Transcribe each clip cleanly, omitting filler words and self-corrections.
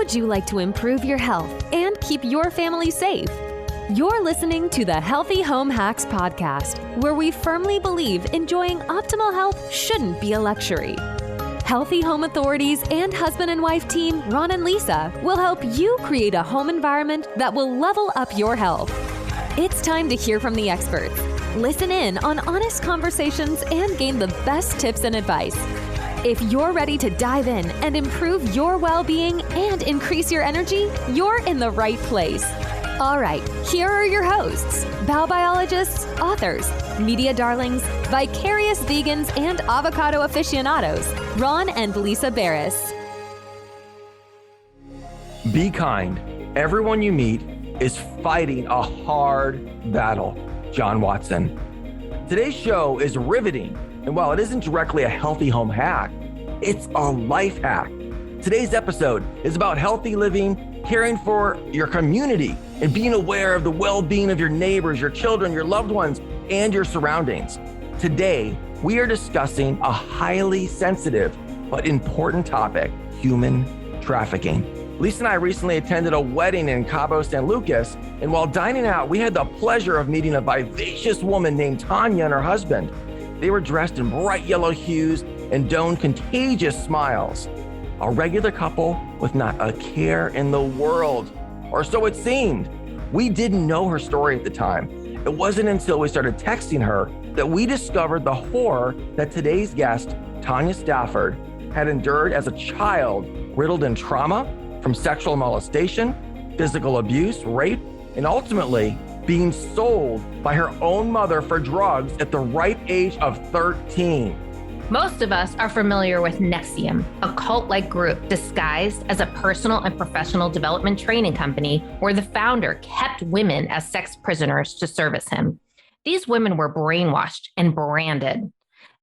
would you like to improve your health and keep your family safe? You're listening to the Healthy Home Hacks Podcast, where we firmly believe enjoying optimal health shouldn't be a luxury. Healthy Home Authorities and husband and wife team Ron and Lisa will help you create a home environment that will level up your health. It's time to hear from the experts. Listen in on honest conversations and gain the best tips and advice. If you're ready to dive in and improve your well-being and increase your energy, you're in the right place. All right, here are your hosts, bowel biologists, authors, media darlings, vicarious vegans, and avocado aficionados, Ron and Lisa Barris. Be kind. Everyone you meet is fighting a hard battle. John Watson. Today's show is riveting. And while it isn't directly a healthy home hack, it's a life hack. Today's episode is about healthy living, caring for your community, and being aware of the well-being of your neighbors, your children, your loved ones, and your surroundings. Today, we are discussing a highly sensitive but important topic, human trafficking. Lisa and I recently attended a wedding in Cabo San Lucas, and while dining out, we had the pleasure of meeting a vivacious woman named Tanya and her husband. They were dressed in bright yellow hues and donned contagious smiles. A regular couple with not a care in the world, or so it seemed. We didn't know her story at the time. It wasn't until we started texting her that we discovered the horror that today's guest, Tanya Stafford, had endured as a child, riddled in trauma from sexual molestation, physical abuse, rape, and ultimately being sold by her own mother for drugs at the ripe age of 13. Most of us are familiar with NXIVM, a cult-like group disguised as a personal and professional development training company where the founder kept women as sex prisoners to service him. These women were brainwashed and branded.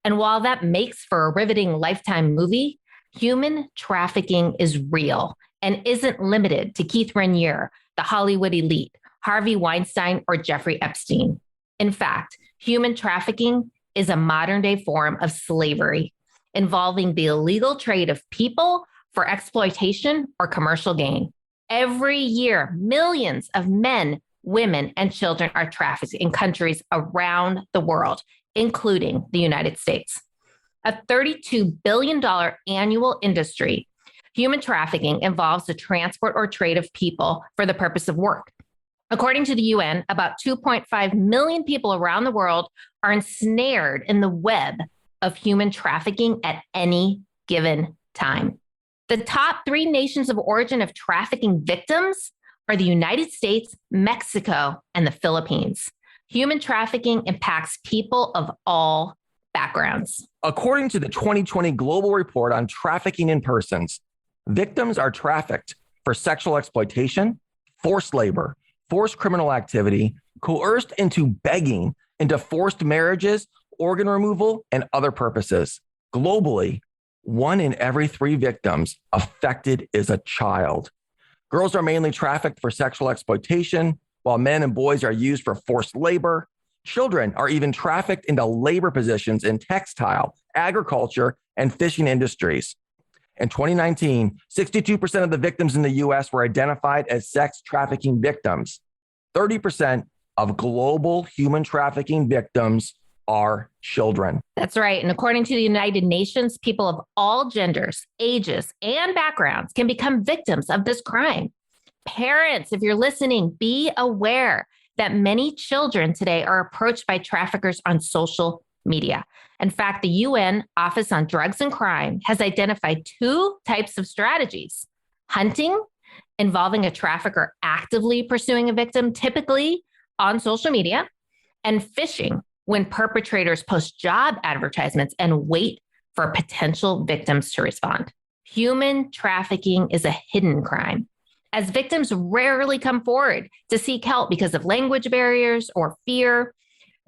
And while that makes for a riveting Lifetime movie, human trafficking is real and isn't limited to Keith Raniere, the Hollywood elite, Harvey Weinstein, or Jeffrey Epstein. In fact, human trafficking is a modern-day form of slavery involving the illegal trade of people for exploitation or commercial gain. Every year, millions of men, women, and children are trafficked in countries around the world, including the United States. A $32 billion annual industry, human trafficking involves the transport or trade of people for the purpose of work. According to the UN, about 2.5 million people around the world are ensnared in the web of human trafficking at any given time. The top 3 nations of origin of trafficking victims are the United States, Mexico, and the Philippines. Human trafficking impacts people of all backgrounds. According to the 2020 Global Report on Trafficking in Persons, victims are trafficked for sexual exploitation, forced labor, forced criminal activity, coerced into begging, into forced marriages, organ removal, and other purposes. Globally, 1 in every 3 victims affected is a child. Girls are mainly trafficked for sexual exploitation, while men and boys are used for forced labor. Children are even trafficked into labor positions in textile, agriculture, and fishing industries. In 2019, 62% of the victims in the U.S. were identified as sex trafficking victims. 30% of global human trafficking victims are children. That's right. And according to the United Nations, people of all genders, ages, and backgrounds can become victims of this crime. Parents, if you're listening, be aware that many children today are approached by traffickers on social media. In fact, the UN Office on Drugs and Crime has identified 2 types of strategies: hunting, involving a trafficker actively pursuing a victim, typically on social media, and phishing, when perpetrators post job advertisements and wait for potential victims to respond. Human trafficking is a hidden crime, as victims rarely come forward to seek help because of language barriers or fear.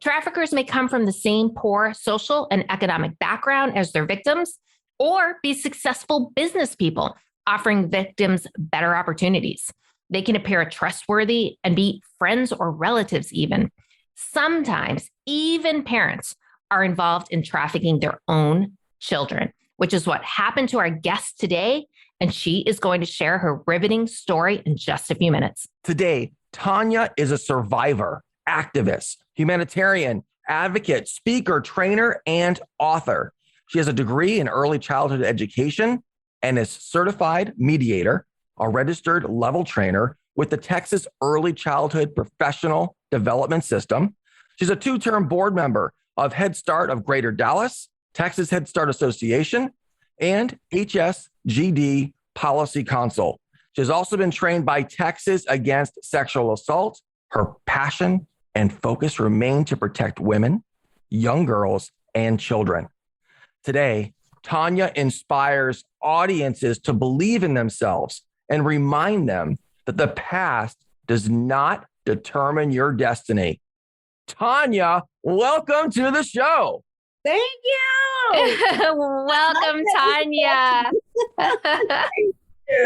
Traffickers may come from the same poor social and economic background as their victims, or be successful business people offering victims better opportunities. They can appear trustworthy and be friends or relatives even. Sometimes even parents are involved in trafficking their own children, which is what happened to our guest today and she is going to share her riveting story in just a few minutes. Today, Tanya is a survivor, activist, humanitarian, advocate, speaker, trainer, and author. She has a degree in early childhood education and is certified mediator, a registered level trainer with the Texas Early Childhood Professional Development System. She's a 2-term board member of Head Start of Greater Dallas, Texas Head Start Association, and HSGD Policy Council. She has also been trained by Texas Against Sexual Assault. Her passion and focus remain to protect women, young girls, and children. Today, Tanya inspires audiences to believe in themselves and remind them that the past does not determine your destiny. Tanya, welcome to the show. Thank you. Welcome, Tanya.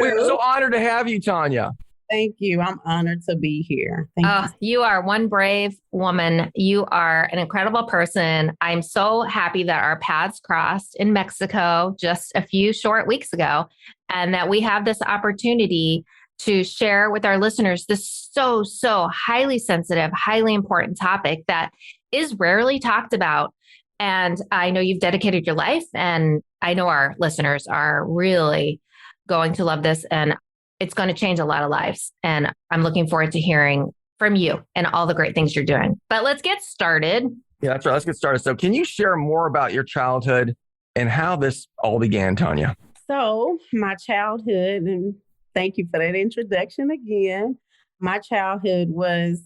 We're so honored to have you, Tanya. Thank you. I'm honored to be here. Thank you. You are one brave woman. You are an incredible person. I'm so happy that our paths crossed in Mexico just a few short weeks ago, and that we have this opportunity to share with our listeners this so highly sensitive, highly important topic that is rarely talked about. And I know you've dedicated your life, and I know our listeners are really going to love this, and it's going to change a lot of lives. And I'm looking forward to hearing from you and all the great things you're doing. But let's get started. Yeah, that's right. Let's get started. So can you share more about your childhood and how this all began, Tanya? So my childhood, and thank you for that introduction again. My childhood was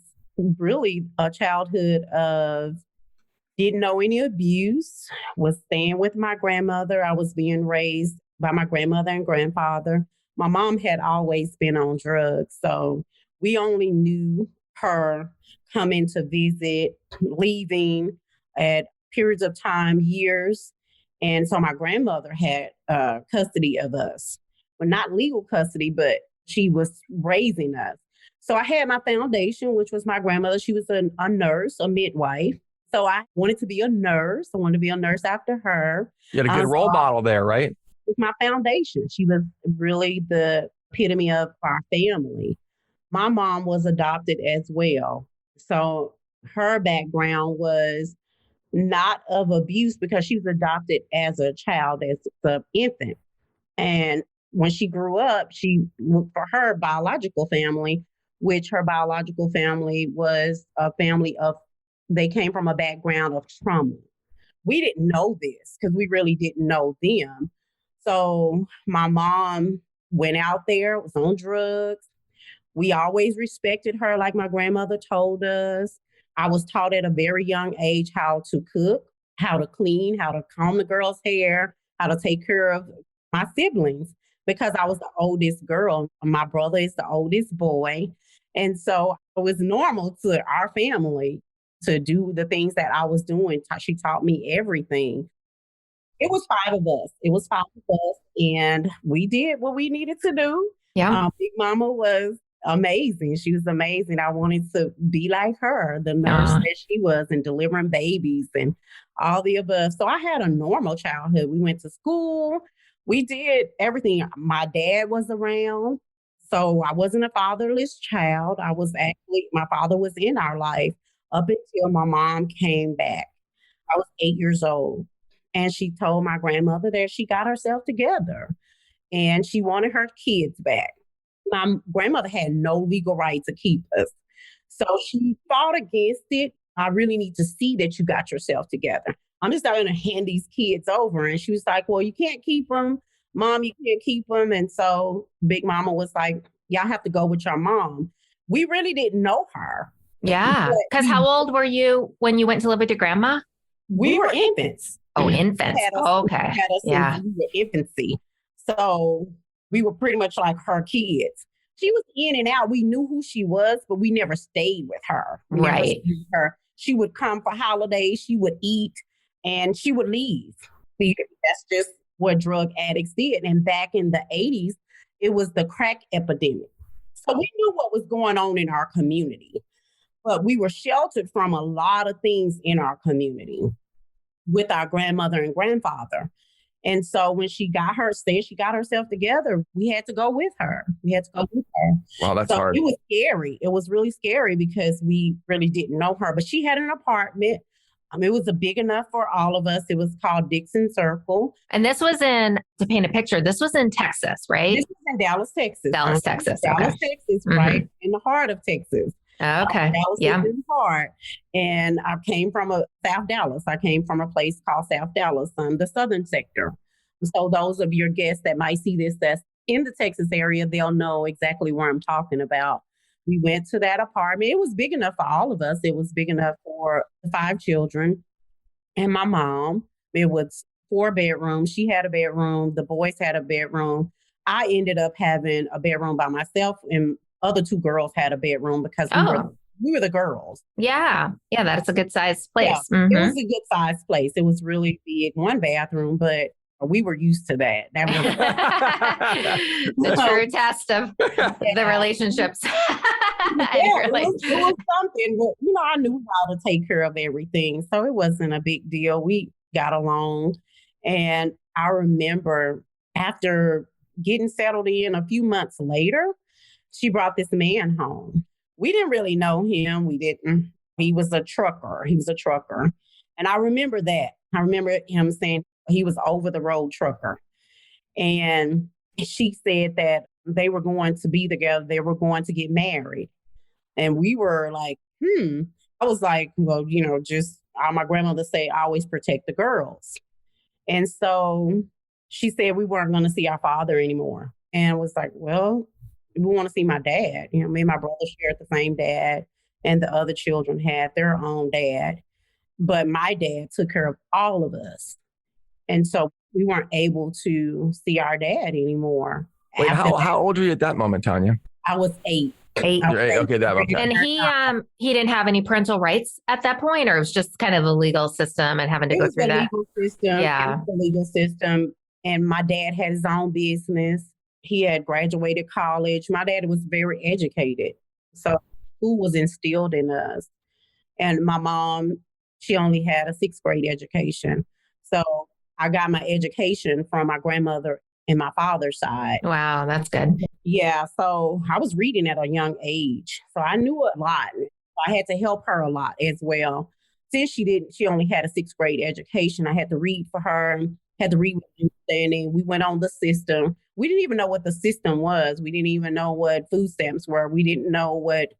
really a childhood of didn't know any abuse, was staying with my grandmother. I was being raised by my grandmother and grandfather. My mom had always been on drugs, so we only knew her coming to visit, leaving at periods of time, years. And so my grandmother had custody of us. Well, not legal custody, but she was raising us. So I had my foundation, which was my grandmother. She was a nurse, a midwife. So I wanted to be a nurse. I wanted to be a nurse after her. You had a good role model there, right? With my foundation. She was really the epitome of our family. My mom was adopted as well. So her background was not of abuse because she was adopted as a child, as an infant. And when she grew up, she looked for her biological family, which her biological family was a family of, they came from a background of trauma. We didn't know this because we really didn't know them. So my mom went out there, was on drugs. We always respected her like my grandmother told us. I was taught at a very young age how to cook, how to clean, how to comb the girl's hair, how to take care of my siblings because I was the oldest girl. My brother is the oldest boy. And so it was normal to our family to do the things that I was doing. She taught me everything. It was 5 of us. And we did what we needed to do. Yeah. Big Mama was amazing. She was amazing. I wanted to be like her, the nurse that she was, and delivering babies and all the above. So I had a normal childhood. We went to school. We did everything. My dad was around. So I wasn't a fatherless child. My father was in our life up until my mom came back. I was 8 years old. And she told my grandmother that she got herself together and she wanted her kids back. My grandmother had no legal right to keep us. So she fought against it. I really need to see that you got yourself together. I'm just not going to hand these kids over. And she was like, well, you can't keep them. Mom, you can't keep them. And so Big Mama was like, y'all have to go with your mom. We really didn't know her. Yeah. Because how old were you when you went to live with your grandma? We were infants. Oh, infants. Okay. Had us Yeah. in infancy. So we were pretty much like her kids. She was in and out. We knew who she was, but we never stayed with her. Right. She would come for holidays. She would eat and she would leave. That's just what drug addicts did. And back in the 80s, it was the crack epidemic. So we knew what was going on in our community, but we were sheltered from a lot of things in our community with our grandmother and grandfather. And so when she got herself together, we had to go with her. Wow, that's So hard. it was scary. It was really scary because we really didn't know her. But she had an apartment. It was big enough for all of us. It was called Dixon Circle. And this was to paint a picture, this was in Texas, right? This was in Dallas, Texas. Dallas, Texas. Dallas, Okay. Texas, right in the heart of Texas. Okay. Dallas is in the heart. And I came from South Dallas. I came from a place called South Dallas, the southern sector. So those of your guests that might see this that's in the Texas area, they'll know exactly where I'm talking about. We went to that apartment. It was big enough for all of us. It was big enough for the 5 children and my mom. It was 4 bedrooms. She had a bedroom. The boys had a bedroom. I ended up having a bedroom by myself, and other 2 girls had a bedroom because we were the girls. Yeah. Yeah, that's a good sized place. Yeah, It was a good sized place. It was really big, 1 bathroom, but we were used to that. That was the true test of the relationships. It was something, but I knew how to take care of everything. So it wasn't a big deal. We got along. And I remember after getting settled in a few months later, she brought this man home. We didn't really know him. We didn't. He was a trucker. And I remember that. I remember him saying he was over the road trucker. And she said that they were going to be together. They were going to get married. And we were like, I was like, well, just my grandmother said, always protect the girls. And so she said we weren't going to see our father anymore. And I was like, well, we want to see my dad. Me and my brother shared the same dad, and the other children had their own dad. But my dad took care of all of us. And so we weren't able to see our dad anymore. Wait, how old were you at that moment, Tanya? I was 8. 8. Okay, that okay. And he didn't have any parental rights at that point, or it was just kind of a legal system and having to go through that? Legal system. Yeah. It was the legal system. And my dad had his own business. He had graduated college. My dad was very educated. So school was instilled in us. And my mom, she only had a 6th grade education. So I got my education from my grandmother and my father's side. Wow, that's good. Yeah, so I was reading at a young age. So I knew a lot. I had to help her a lot as well. Since she only had a 6th grade education, I had to read for her, had to read with understanding. We went on the system. We didn't even know what the system was. We didn't even know what food stamps were. We didn't know what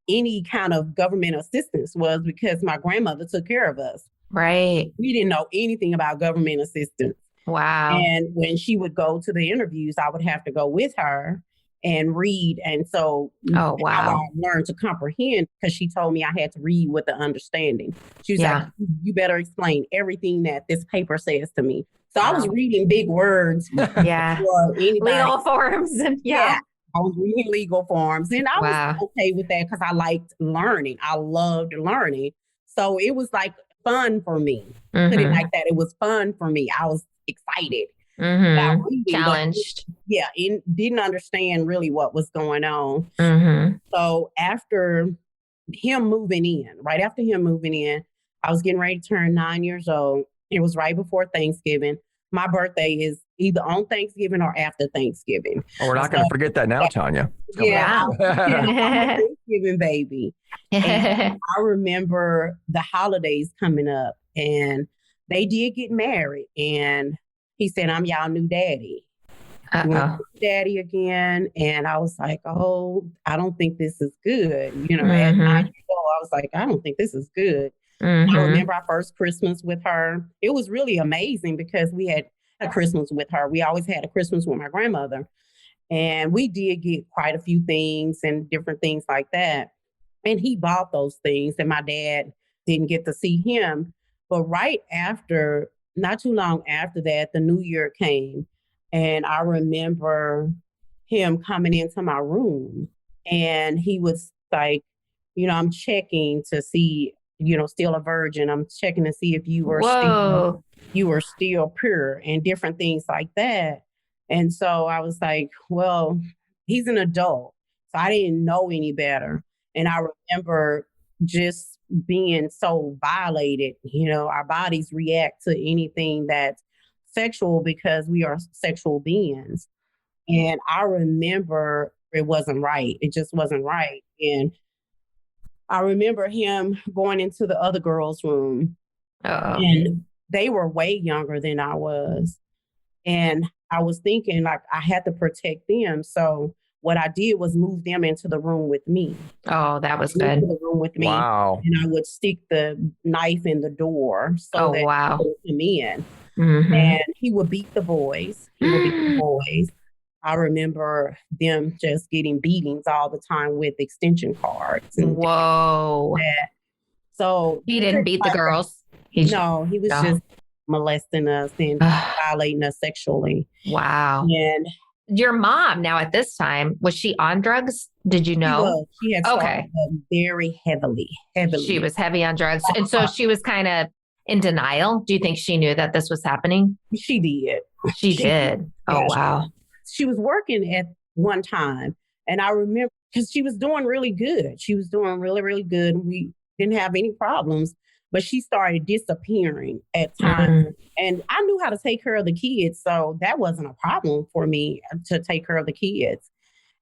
any kind of government assistance was because my grandmother took care of us. Right. We didn't know anything about government assistance. Wow. And when she would go to the interviews, I would have to go with her and read. And so wow. I learned to comprehend because she told me I had to read with the understanding. She was like, you better explain everything that this paper says to me. So I was reading big words. Yeah. For anybody. Legal forms. Yeah. I was reading legal forms. And I was okay with that because I liked learning. I loved learning. So it was like fun for me. Put it like that. It was fun for me. I was excited. About reading, challenged. And didn't understand really what was going on. So after him moving in, I was getting ready to turn 9 years old. It was right before Thanksgiving. My birthday is either on Thanksgiving or after Thanksgiving. Oh, we're not going to forget that now, Tanya. Yeah. I'm a Thanksgiving baby. And I remember the holidays coming up and they did get married. And he said, I'm y'all new daddy. Daddy again. And I was like, oh, I don't think this is good. At 9 years old, I was like, I don't think this is good. I remember our first Christmas with her. It was really amazing because we had a Christmas with her. We always had a Christmas with my grandmother. And we did get quite a few things and different things like that. And he bought those things and my dad didn't get to see him. But right after, not too long after that, the new year came. And I remember him coming into my room and he was like, I'm checking to see, still a virgin. I'm checking to see if you were still pure and different things like that. And so I was like, well, he's an adult. So I didn't know any better. And I remember just being so violated, our bodies react to anything that's sexual because we are sexual beings. And I remember it wasn't right. It just wasn't right. And I remember him going into the other girls' room, and they were way younger than I was. And I was thinking like I had to protect them. So what I did was move them into the room with me. Oh, that was good. Into the room with me. Wow. And I would stick the knife in the door so that he would come in. Mm-hmm. And he would beat the boys. I remember them just getting beatings all the time with extension cords. Whoa. So he didn't beat the girls? He was just molesting us and violating us sexually. Wow. And your mom now at this time, was she on drugs? Did you know? She had started very heavily. She was heavy on drugs. And so she was kind of in denial. Do you think she knew that this was happening? She did. She did. Oh, wow. She was working at one time. And I remember because she was doing really good. She was doing really, really good. We didn't have any problems. But she started disappearing at times. And I knew how to take care of the kids. So that wasn't a problem for me to take care of the kids.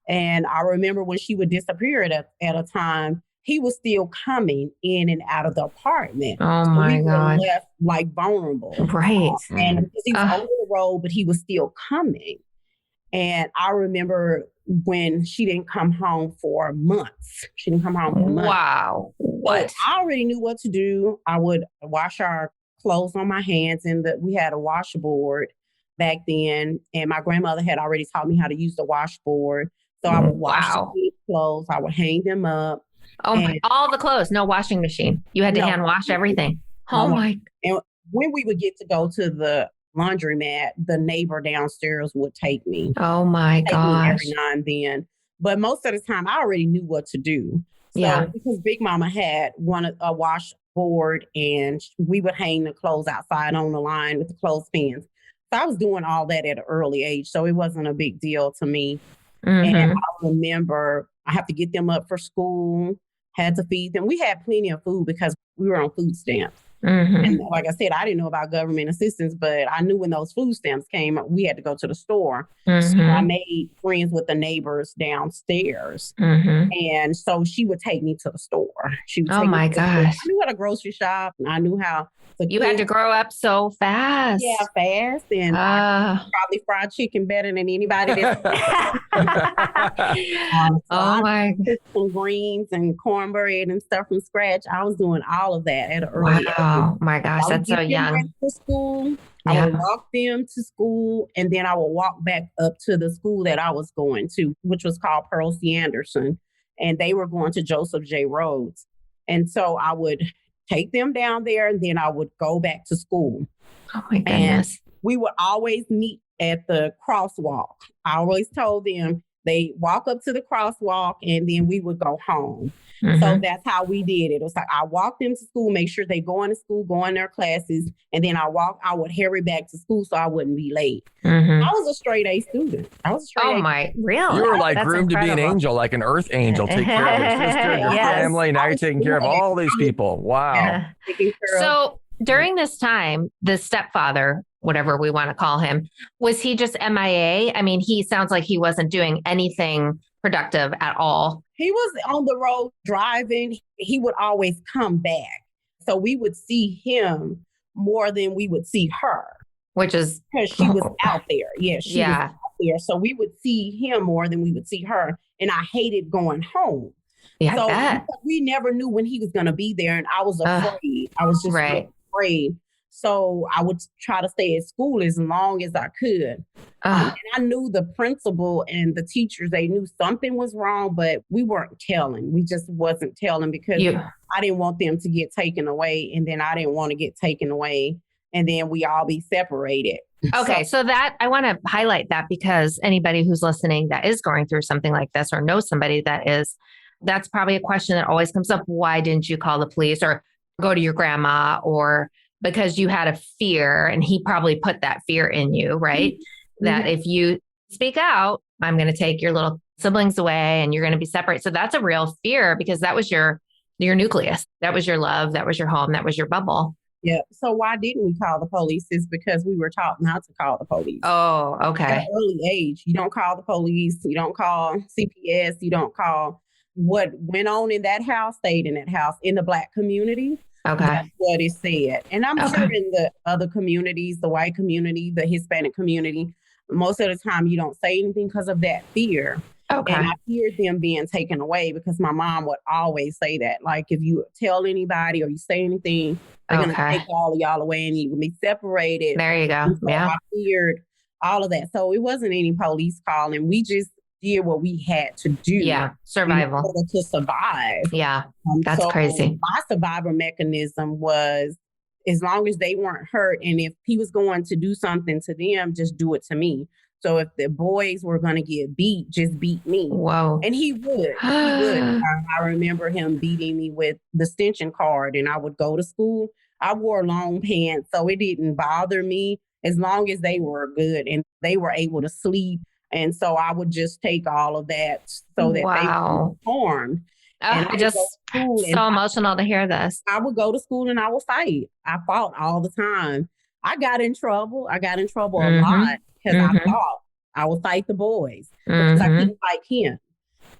And I remember when she would disappear at a time, he was still coming in and out of the apartment. Oh my God. We were left like vulnerable. Right. And because he was over the road, but he was still coming. And I remember when she didn't come home for months. Wow. What? So I already knew what to do. I would wash our clothes on my hands, and we had a washboard back then. And my grandmother had already taught me how to use the washboard. So I would wash the clothes. I would hang them up. All the clothes, no washing machine. You had to hand wash everything. Oh my. And when we would get to go to the laundromat, the neighbor downstairs would take me. Oh my gosh. Every now and then. But most of the time I already knew what to do. So because Big Mama had a washboard and we would hang the clothes outside on the line with the clothespins. So I was doing all that at an early age. So it wasn't a big deal to me. And I remember I have to get them up for school, had to feed them. We had plenty of food because we were on food stamps. And like I said, I didn't know about government assistance, but I knew when those food stamps came, we had to go to the store. So I made friends with the neighbors downstairs. And so she would take me to the store. She would take me to the store. I knew how to grocery shop, and I knew how to You had to grow up so fast. Yeah, fast. And I probably fried chicken better than anybody. I cooked some greens and cornbread and stuff from scratch. I was doing all of that at an early age. Oh my gosh, that's so young. To school. I would walk them to school, and then I would walk back up to the school that I was going to, which was called Pearl C. Anderson. And they were going to Joseph J. Rhodes. And so I would take them down there, and then I would go back to school. Oh my goodness. And we would always meet at the crosswalk. I always told them they walk up to the crosswalk, and then we would go home. So that's how we did it. It was like I walked them to school, make sure they go into school, go in their classes, and then I would hurry back to school so I wouldn't be late. I was a straight A student. Really? You were like groomed to be an angel, like an earth angel. Take care of your sister, your family. Now you're taking care of all these people. Wow. So during this time, the stepfather, whatever we want to call him, was he just MIA? I mean, he sounds like he wasn't doing anything productive at all. He was on the road driving. He would always come back. So we would see him more than we would see her. Which is... Because she was out there. Yeah, she was out there. So we would see him more than we would see her. And I hated going home. Yeah, so we never knew when he was going to be there. And I was afraid. I was just afraid. So I would try to stay at school as long as I could. And I knew the principal and the teachers, they knew something was wrong, but we weren't telling. We just wasn't telling because I didn't want them to get taken away. And then I didn't want to get taken away. And then we all be separated. Okay. So that I want to highlight that because anybody who's listening that is going through something like this or knows somebody that is, that's probably a question that always comes up. Why didn't you call the police or go to your grandma or... Because you had a fear and he probably put that fear in you, right? That if you speak out, I'm going to take your little siblings away and you're going to be separate. So that's a real fear because that was your nucleus. That was your love. That was your home. That was your bubble. Yeah. So why didn't we call the police? It's because we were taught not to call the police. Oh, At okay. an early age, you don't call the police. You don't call CPS. You don't call. What went on in that house stayed in that house. In the Black community, Okay. that's what it said. And I'm sure Okay. in the other communities, the white community, the Hispanic community, most of the time you don't say anything because of that fear. Okay. And I feared them being taken away because my mom would always say that. Like, if you tell anybody or you say anything, they're going to Okay. take all of y'all away and you will be separated. There you go. And so Yeah. I feared all of that. So it wasn't any police calling. We just did what we had to do. Yeah. Survival. In order to survive. Yeah. That's So crazy. my survival mechanism was, as long as they weren't hurt, and if he was going to do something to them, just do it to me. So if the boys were going to get beat, just beat me. Whoa. And he would. He would. I remember him beating me with the extension cord, and I would go to school. I wore long pants, so it didn't bother me as long as they were good and they were able to sleep. And so I would just take all of that so that they weren't harmed. And I just so emotional to hear this. I would go to school and I would fight. I fought all the time. I got in trouble. A lot because I fought. I would fight the boys because I couldn't fight him.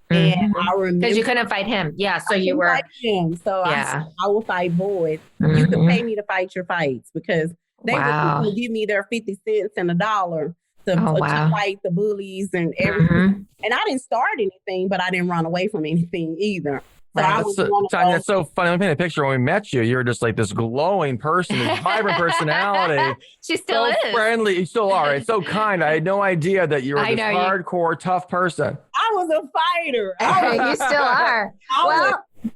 And I remember because you couldn't fight him. Yeah, so you were fight him. So yeah. I would fight boys. You can pay me to fight your fights because they would give me their 50 cents and $1 to fight the bullies and everything. And I didn't start anything, but I didn't run away from anything either. So Tanya, that's so funny. Let me paint a picture. When we met you, you were just like this glowing person, this vibrant personality. She still is. Friendly. You still are. It's so kind. I had no idea that you were this hardcore, tough person. I was a fighter. You still are.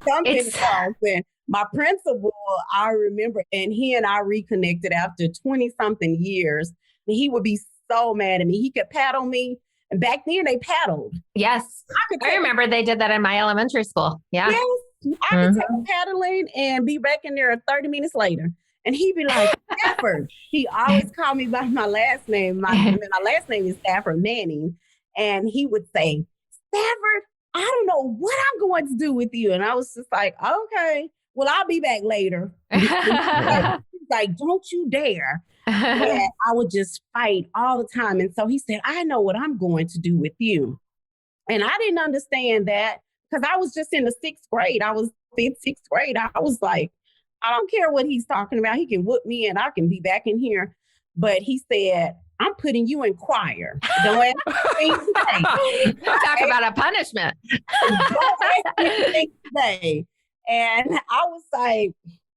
Something else. And my principal, I remember, and he and I reconnected after 20-something years. And he would be so mad at me. He could paddle me. And back then they paddled. Yes. I remember they did that in my elementary school. Yeah. Yes. I could take a paddling and be back in there 30 minutes later. And he'd be like, Stafford. He always called me by my last name. My last name is Stafford Manning. And he would say, Stafford, I don't know what I'm going to do with you. And I was just like, okay, well, I'll be back later. He's like, don't you dare. And I would just fight all the time. And so he said, I know what I'm going to do with you. And I didn't understand that because I was just in the 6th grade. I was 5th, 6th grade. I was like, I don't care what he's talking about. He can whoop me and I can be back in here. But he said, I'm putting you in choir. Don't ask me to talk about a punishment. Don't ask me today. And I was like,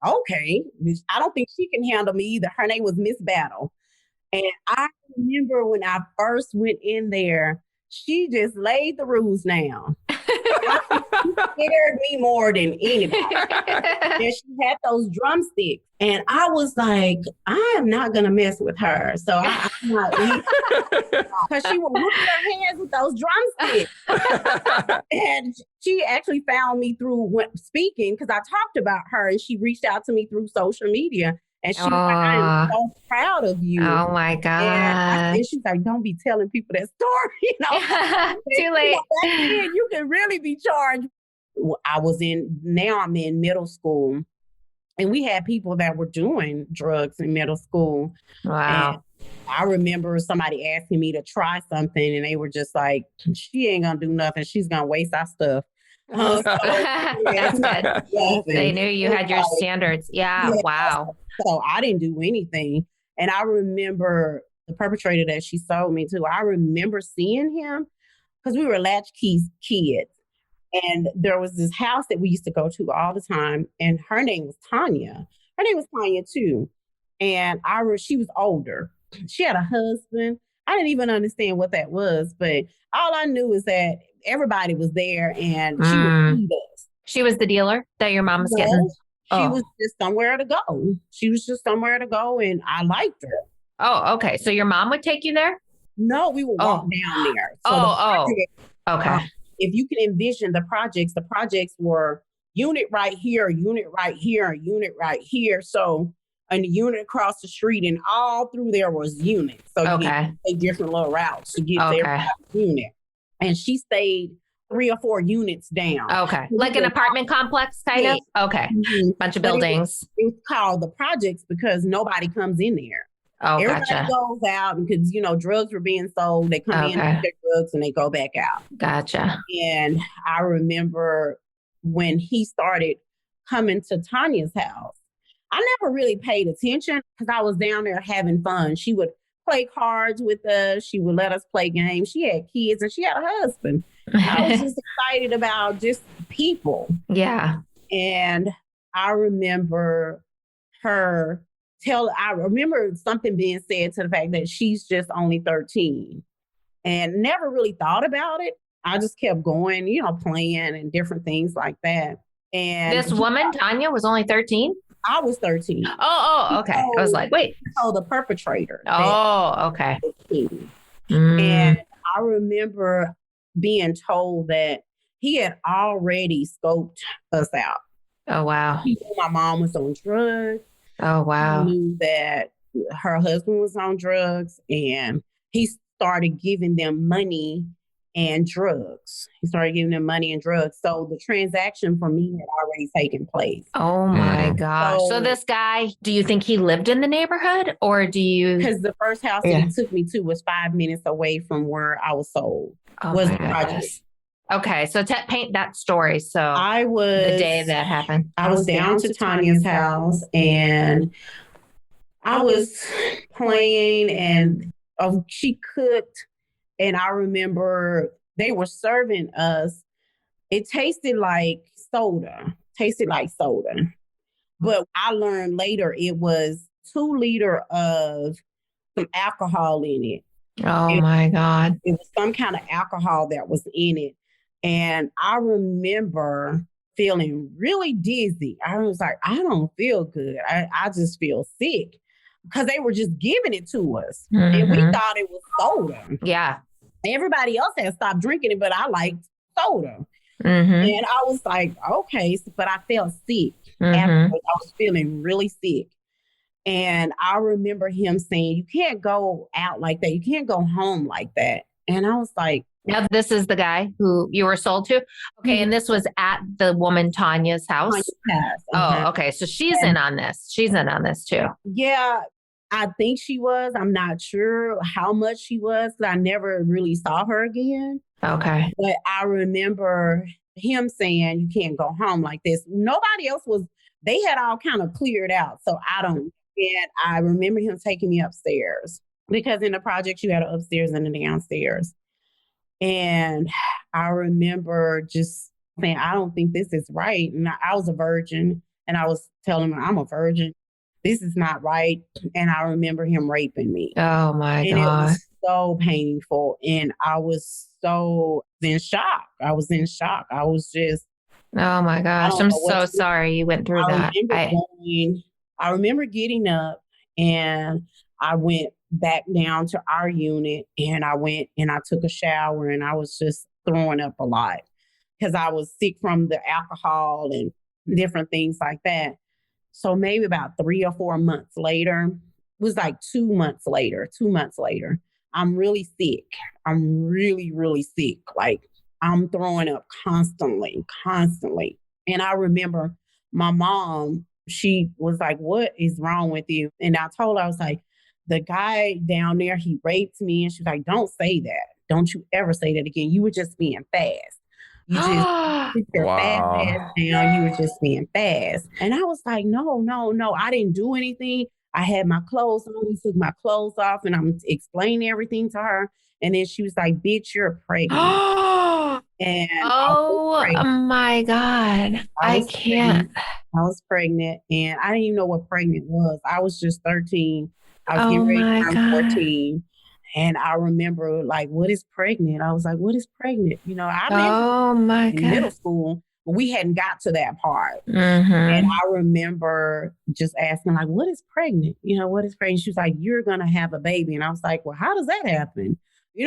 okay, I don't think she can handle me either. Her name was Miss Battle. And I remember when I first went in there, she just laid the rules down. She scared me more than anybody. And she had those drumsticks. And I was like, I am not going to mess with her. So I'm not because she would whoop her hands with those drumsticks. And she actually found me through speaking because I talked about her and she reached out to me through social media. And she was like, I am so proud of you. Oh my God. And she's like, don't be telling people that story. Too late. Back then, you can really be charged. Now I'm in middle school. And we had people that were doing drugs in middle school. Wow. And I remember somebody asking me to try something and they were just like, she ain't going to do nothing. She's going to waste our stuff. That's good. They knew you had your standards. Yeah. Wow. So I didn't do anything. And I remember the perpetrator that she sold me to, I remember seeing him because we were latchkey kids. And there was this house that we used to go to all the time. And her name was Tanya. Her name was Tanya too. And she was older. She had a husband. I didn't even understand what that was. But all I knew is that everybody was there and she would feed us. She was the dealer that your mom was getting? She was just somewhere to go. She was just somewhere to go. And I liked her. Oh, okay. So your mom would take you there? No, we would walk down there. So okay. If you can envision the projects were unit right here, unit right here, unit right here. So a unit across the street and all through there was units. So you can take different little routes to get there unit. And she stayed 3 or 4 units down. Okay. Like an apartment complex kind of? Okay. Mm-hmm. Bunch of buildings. It was called the projects because nobody comes in there. Oh, Everybody gotcha. goes out because, drugs were being sold. They come in, get their drugs, and they go back out. Gotcha. And I remember when he started coming to Tanya's house, I never really paid attention because I was down there having fun. She would play cards with us. She would let us play games. She had kids and she had a husband. I was just excited about just people. Yeah. And I remember I remember something being said to the fact that she's just only 13 and never really thought about it. I just kept going, playing and different things like that. And this woman, Tanya, was only 13? I was 13. Oh, okay. I was like, wait. Oh, the perpetrator. Oh, okay. And I remember being told that he had already scoped us out. Oh, wow. He knew my mom was on drugs. Oh, wow. He knew that her husband was on drugs, and he started giving them money and drugs. So the transaction for me had already taken place. Oh my gosh. So this guy, do you think he lived in the neighborhood or do you? Because the first house that he took me to was 5 minutes away from where I was sold. Was the project. Okay. So paint that story. So I was the day that happened. I was down to Tanya's house and I was playing and she cooked. And I remember they were serving us. It tasted like soda. But I learned later it was 2 liters of some alcohol in it. Oh, my God. It was some kind of alcohol that was in it. And I remember feeling really dizzy. I was like, I don't feel good. I just feel sick because they were just giving it to us. Mm-hmm. And we thought it was soda. Yeah. Everybody else had stopped drinking it, but I liked soda. Mm-hmm. And I was like, okay, but I felt sick. Afterwards, I was feeling really sick. And I remember him saying, you can't go out like that. You can't go home like that. And I was like, now this is the guy who you were sold to? Okay. And this was at the woman Tanya's house? Oh, okay. So she's in on this. She's in on this too. Yeah. I think she was. I'm not sure how much she was because I never really saw her again. Okay. But I remember him saying, you can't go home like this. Nobody else was, they had all kind of cleared out. So and I remember him taking me upstairs because in the project you had an upstairs and a downstairs. And I remember just saying, I don't think this is right. And I was a virgin and I was telling him, I'm a virgin. This is not right. And I remember him raping me. Oh my God. It was so painful. And I was so in shock. I was just. Oh my gosh. I'm so sorry you went through that. I remember getting up and I went back down to our unit and I went and I took a shower and I was just throwing up a lot because I was sick from the alcohol and different things like that. So maybe about 3 or 4 months later, it was like 2 months later, I'm really sick. I'm really, really sick. Like I'm throwing up constantly. And I remember my mom, she was like, what is wrong with you? And I told her, I was like, the guy down there, he raped me. And she was like, don't say that. Don't you ever say that again. You were just being fast. You just put your fast ass down. You were just being fast. And I was like, no. I didn't do anything. I had my clothes on. We took my clothes off and I'm explaining everything to her. And then she was like, bitch, you're pregnant. And my God. I can't. I was pregnant and I didn't even know what pregnant was. I was just 13. I was getting ready to turn 14. And I remember like, what is pregnant? I was like, what is pregnant? I in middle school, but we hadn't got to that part. Mm-hmm. And I remember just asking like, what is pregnant? What is pregnant? She was like, you're going to have a baby. And I was like, well, how does that happen?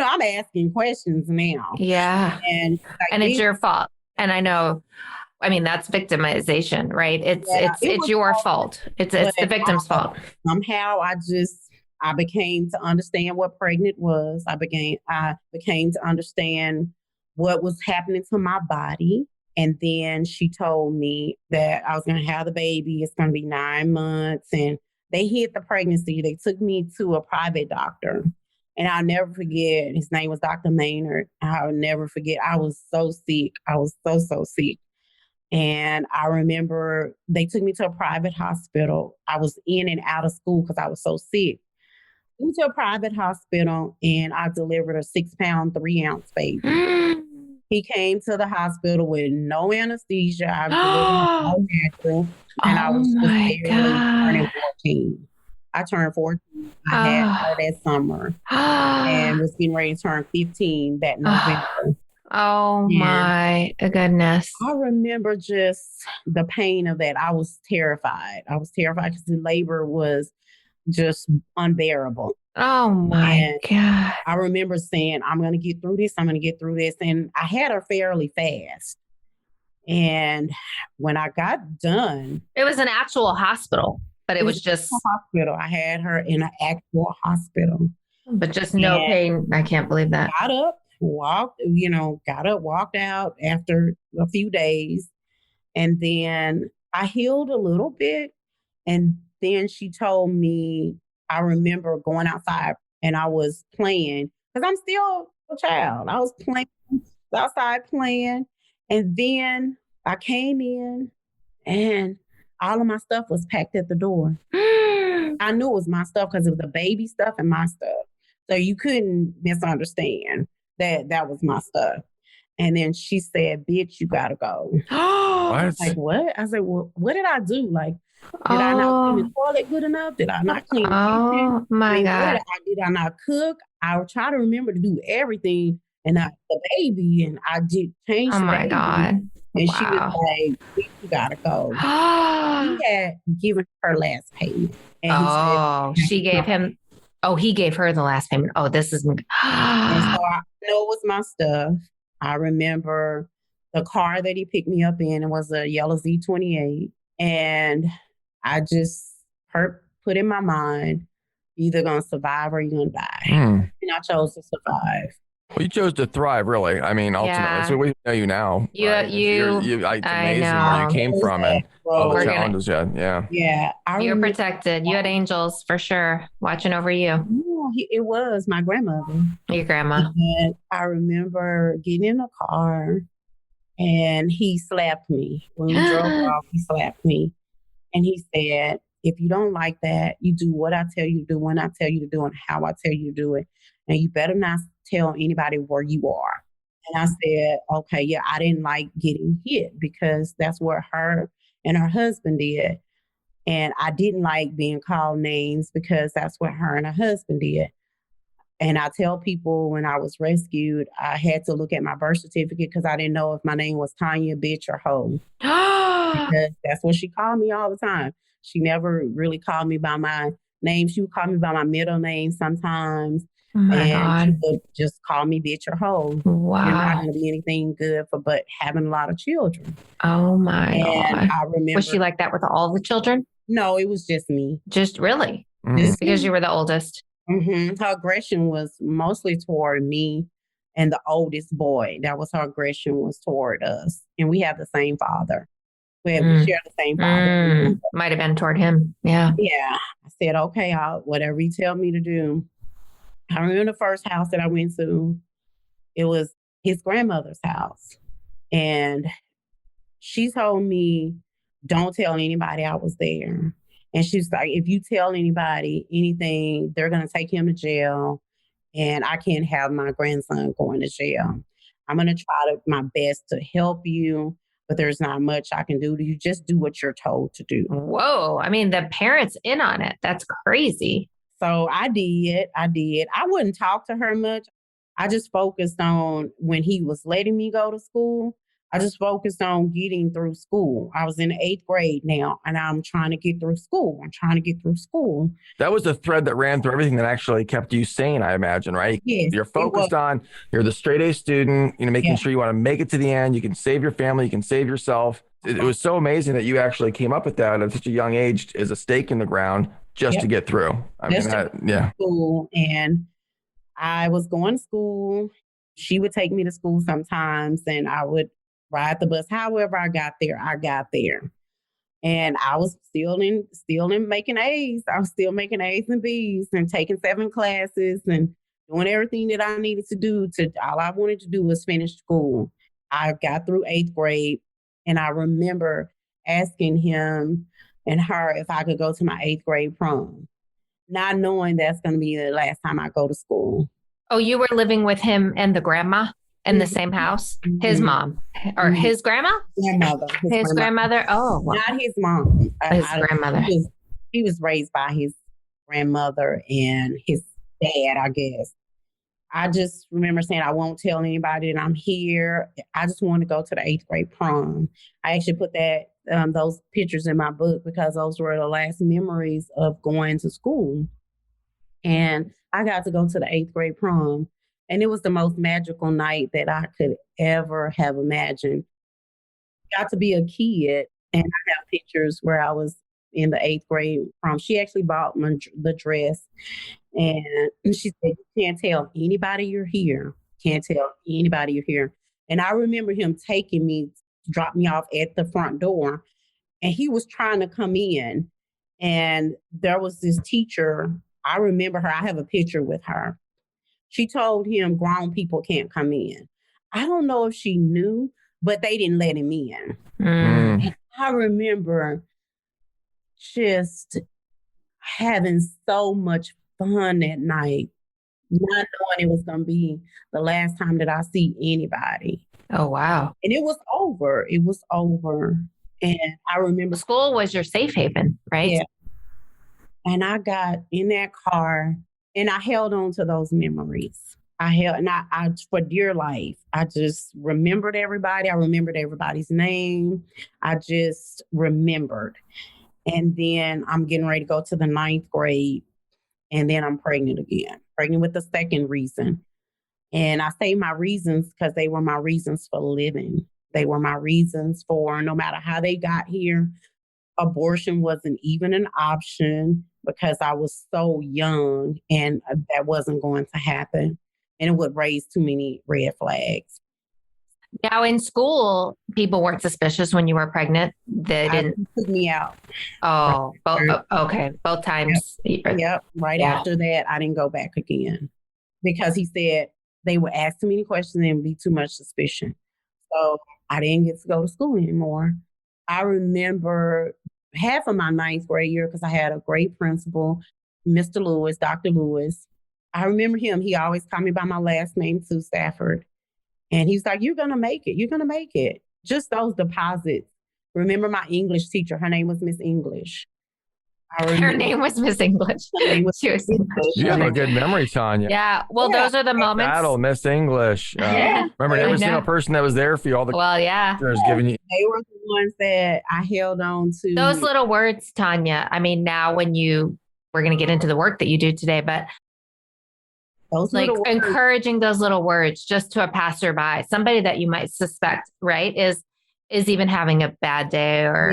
I'm asking questions now. Yeah. And it's your fault. And I know, that's victimization, right? It's your fault. It's the victim's fault. Somehow I became to understand what pregnant was. I became to understand what was happening to my body. And then she told me that I was going to have the baby. It's going to be 9 months. And they hid the pregnancy. They took me to a private doctor. And I'll never forget, his name was Dr. Maynard. I'll never forget. I was so sick. I was so sick. And I remember they took me to a private hospital. I was in and out of school because I was so sick. Went to a private hospital and I delivered a 6-pound, 3-ounce baby. He came to the hospital with no anesthesia. I was delivering all natural, and I was just barely turning 14. I turned 14. I had her that summer and was getting ready to turn 15 that November. Oh my goodness. I remember just the pain of that. I was terrified. I was terrified because the labor was just unbearable. Oh my God. I remember saying, I'm going to get through this. I'm going to get through this. And I had her fairly fast. And when I got done, it was an actual hospital, but it was just a hospital. I had her in an actual hospital, but just no pain. I can't believe that. Got up, walked out after a few days. And then I healed a little bit. And then she told me, I remember going outside and I was playing because I'm still a child. I was playing outside playing. And then I came in and all of my stuff was packed at the door. I knew it was my stuff because it was the baby stuff and my stuff. So you couldn't misunderstand that was my stuff. And then she said, bitch, you gotta go. What? Like, what? I said, well, what did I do? Like, did I not clean the toilet good enough? Did I not clean the kitchen? Oh my God. Did I not cook? I would try to remember to do everything and not the baby. And I did change the baby. Oh my God. And she was like, you gotta go. He had given her last payment. And she gave him, he gave her the last payment. Oh, this is. And so I know it was my stuff. I remember the car that he picked me up in. It was a yellow Z28. And I just put in my mind, either going to survive or you're going to die. And I chose to survive. Well, you chose to thrive, really. I mean, ultimately. So we know you now. Right? It's amazing where you came from and all the challenges. Yeah. You're protected. You had angels for sure watching over you. Yeah, it was my grandmother. Your grandma. And I remember getting in the car and he slapped me. When we drove off, he slapped me. And he said, if you don't like that, you do what I tell you to do, when I tell you to do, and how I tell you to do it. And you better not tell anybody where you are. And I said, okay, yeah, I didn't like getting hit because that's what her and her husband did. And I didn't like being called names because that's what her and her husband did. And I tell people when I was rescued, I had to look at my birth certificate because I didn't know if my name was Tanya, bitch, or hoe. Because that's what she called me all the time. She never really called me by my name. She would call me by my middle name sometimes. Oh my God. She would just call me bitch or hoe. Wow. You're not going to be anything good for but having a lot of children. Oh my God. I remember. Was she like that with all the children? No, it was just me. Just really? Just because you were the oldest? Mm-hmm. Her aggression was mostly toward me and the oldest boy. That was her aggression, was toward us. And we have the same father. We share the same father. Might have been toward him. Yeah. Yeah. I said, okay, whatever you tell me to do. I remember the first house that I went to, it was his grandmother's house. And she told me, don't tell anybody I was there. And she's like, if you tell anybody anything, they're going to take him to jail. And I can't have my grandson going to jail. I'm going to try my best to help you, but there's not much I can do. You just do what you're told to do. Whoa. I mean, the parents in on it. That's crazy. So I did. I wouldn't talk to her much. I just focused on when he was letting me go to school. I just focused on getting through school. I was in the 8th grade now, and I'm trying to get through school. That was the thread that ran through everything that actually kept you sane, I imagine, right? Yes. You're focused on, you're the straight A student, making sure you want to make it to the end. You can save your family. You can save yourself. It was so amazing that you actually came up with that at such a young age as a stake in the ground just to get through. School, and I was going to school. She would take me to school sometimes and I would ride the bus. However I got there, I got there. And I was still in making A's. I was still making A's and B's and taking 7 classes and doing everything that I needed to do. All I wanted to do was finish school. I got through 8th grade and I remember asking him and her if I could go to my 8th grade prom, not knowing that's going to be the last time I go to school. Oh, you were living with him and the grandma in the same house? His mom or his grandma? Grandmother. His grandmother. Oh, wow. Not his mom. His grandmother. He was raised by his grandmother and his dad, I guess. I just remember saying, I won't tell anybody that I'm here. I just want to go to the 8th grade prom. I actually put those pictures in my book because those were the last memories of going to school. And I got to go to the 8th grade prom. And it was the most magical night that I could ever have imagined. Got to be a kid, and I have pictures where I was in the 8th grade prom. She actually bought the dress, and she said, "You can't tell anybody you're here. Can't tell anybody you're here." And I remember him taking me, drop me off at the front door, and he was trying to come in. And there was this teacher. I remember her. I have a picture with her. She told him grown people can't come in. I don't know if she knew, but they didn't let him in. And I remember just having so much fun that night, not knowing it was going to be the last time that I see anybody. Oh, wow. And it was over. It was over. And I remember school was your safe haven, right? Yeah. And I got in that car and I held on to those memories. I for dear life, I just remembered everybody. I remembered everybody's name. I just remembered. And then I'm getting ready to go to the 9th grade. And then I'm pregnant again, pregnant with the second reason. And I say my reasons because they were my reasons for living. They were my reasons for no matter how they got here, abortion wasn't even an option because I was so young and that wasn't going to happen. And it would raise too many red flags. Now in school, people weren't suspicious when you were pregnant. They didn't took me out. Oh, okay. Both times. Yep. Right after that, I didn't go back again because he said they would ask too many questions and be too much suspicion. So I didn't get to go to school anymore. I remember half of my 9th grade year because I had a great principal, Mr. Lewis, Dr. Lewis. I remember him. He always called me by my last name too, Stafford. And he's like, "You're going to make it. You're going to make it." Just those deposits. Remember my English teacher. Her name was Miss English. Her name was Miss English. You have a good memory, Tanya. Yeah. Well, those are the moments. Battle, Miss English. Remember every single person that was there for you. All the giving you. They were the ones that I held on to. Those little words, Tanya. I mean, now we're going to get into the work that you do today, but those like encouraging those little words just to a passerby, somebody that you might suspect, right, is even having a bad day or,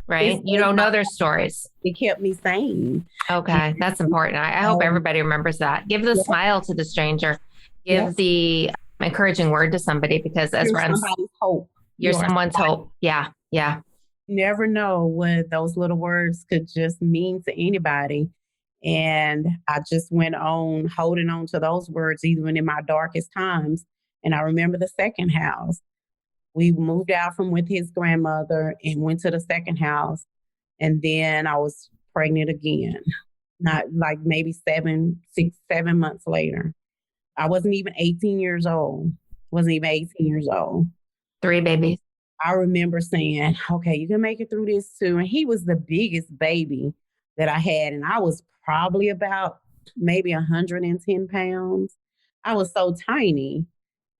right? You don't know their stories. It kept me sane. Okay. That's important. I hope everybody remembers that. Give the smile to the stranger. Give the encouraging word to somebody because as friends, hope. You're someone's hope. Yeah. Yeah. You never know what those little words could just mean to anybody. And I just went on holding on to those words even in my darkest times. And I remember the second house. We moved out from with his grandmother and went to the second house. And then I was pregnant again, not like maybe 7 months later. I wasn't even 18 years old. 3 babies. I remember saying, "Okay, you can make it through this too." And he was the biggest baby that I had. And I was probably about maybe 110 pounds. I was so tiny.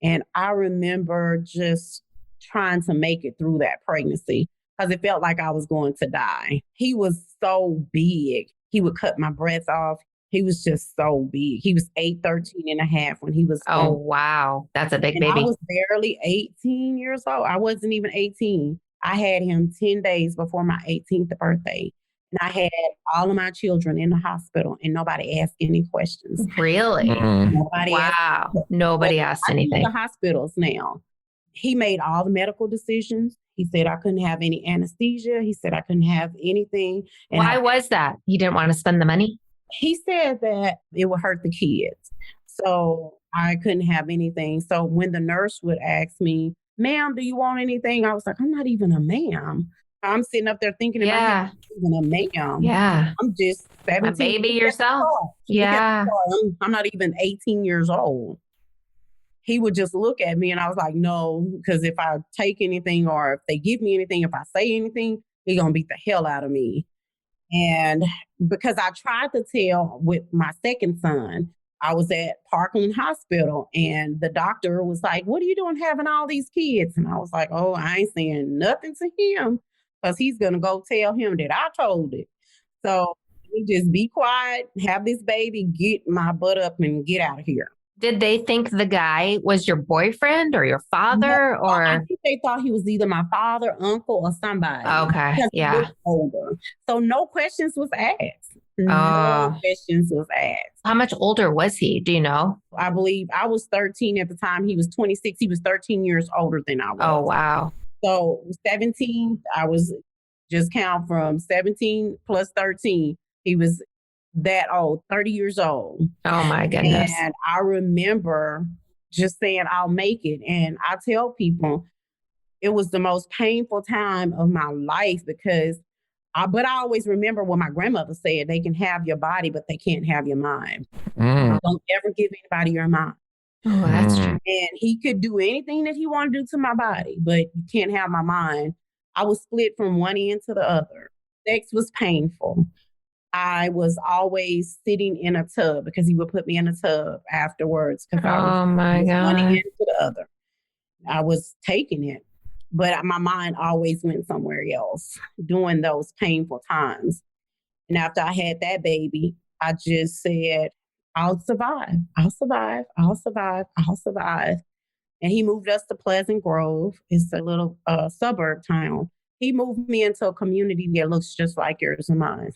And I remember just trying to make it through that pregnancy because it felt like I was going to die. He was so big. He would cut my breath off. He was just so big. He was 13 and a half when he was. Oh, wow. That's a big baby. I was barely 18 years old. I wasn't even 18. I had him 10 days before my 18th birthday. And I had all of my children in the hospital and nobody asked any questions. Really? Nobody Wow. Nobody asked I think anything. the hospitals now. He made all the medical decisions. He said I couldn't have any anesthesia. He said I couldn't have anything. And Why was that? You didn't want to spend the money? he said that it would hurt the kids. So I couldn't have anything. So when the nurse would ask me, ma'am, do you want anything? I was like, I'm not even a ma'am. I'm sitting up there thinking in my head, I'm not even a ma'am. Yeah. I'm just 17. A baby yourself. Yeah. I'm not even 18 years old. He would just look at me and I was like, no, because if I take anything or if they give me anything, if I say anything, they're going to beat the hell out of me. And because I tried to tell with my second son, I was at Parkland Hospital and the doctor was like, what are you doing having all these kids? And I was like, oh, I ain't saying nothing to him because he's going to go tell him that I told it. So we just be quiet, have this baby, get my butt up and get out of here. Did they think the guy was your boyfriend or your father? No, I think they thought he was either my father, uncle, or somebody. Okay. Yeah. He was older. So no questions was asked. No questions was asked. How much older was he? Do you know? I believe I was 13 at the time. He was 26. He was 13 years older than I was. Oh, wow. So 17, I was just count from 17 plus 13. He was that old, 30 years old. Oh my goodness. And I remember just saying, I'll make it. And I tell people it was the most painful time of my life because but I always remember what my grandmother said, they can have your body, but they can't have your mind. Don't ever give anybody your mind. Oh, that's true. And he could do anything that he wanted to do to my body, but you can't have my mind. I was split from one end to the other. Sex was painful. I was always sitting in a tub because he would put me in a tub afterwards. Because my God. One end to the other. I was taking it, but my mind always went somewhere else during those painful times. And after I had that baby, I just said, I'll survive. I'll survive. I'll survive. I'll survive. And he moved us to Pleasant Grove. It's a little suburb town. He moved me into a community that looks just like yours and mine.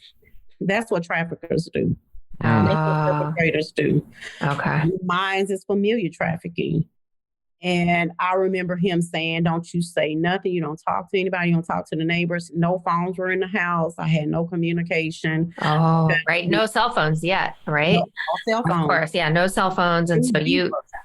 That's what traffickers do. That's what perpetrators do. Okay. Mine is familiar trafficking. And I remember him saying, don't you say nothing. You don't talk to anybody. You don't talk to the neighbors. No phones were in the house. I had no communication. Oh, right. No cell phones yet, right? No cell phones. Of course. Yeah. No cell phones. And so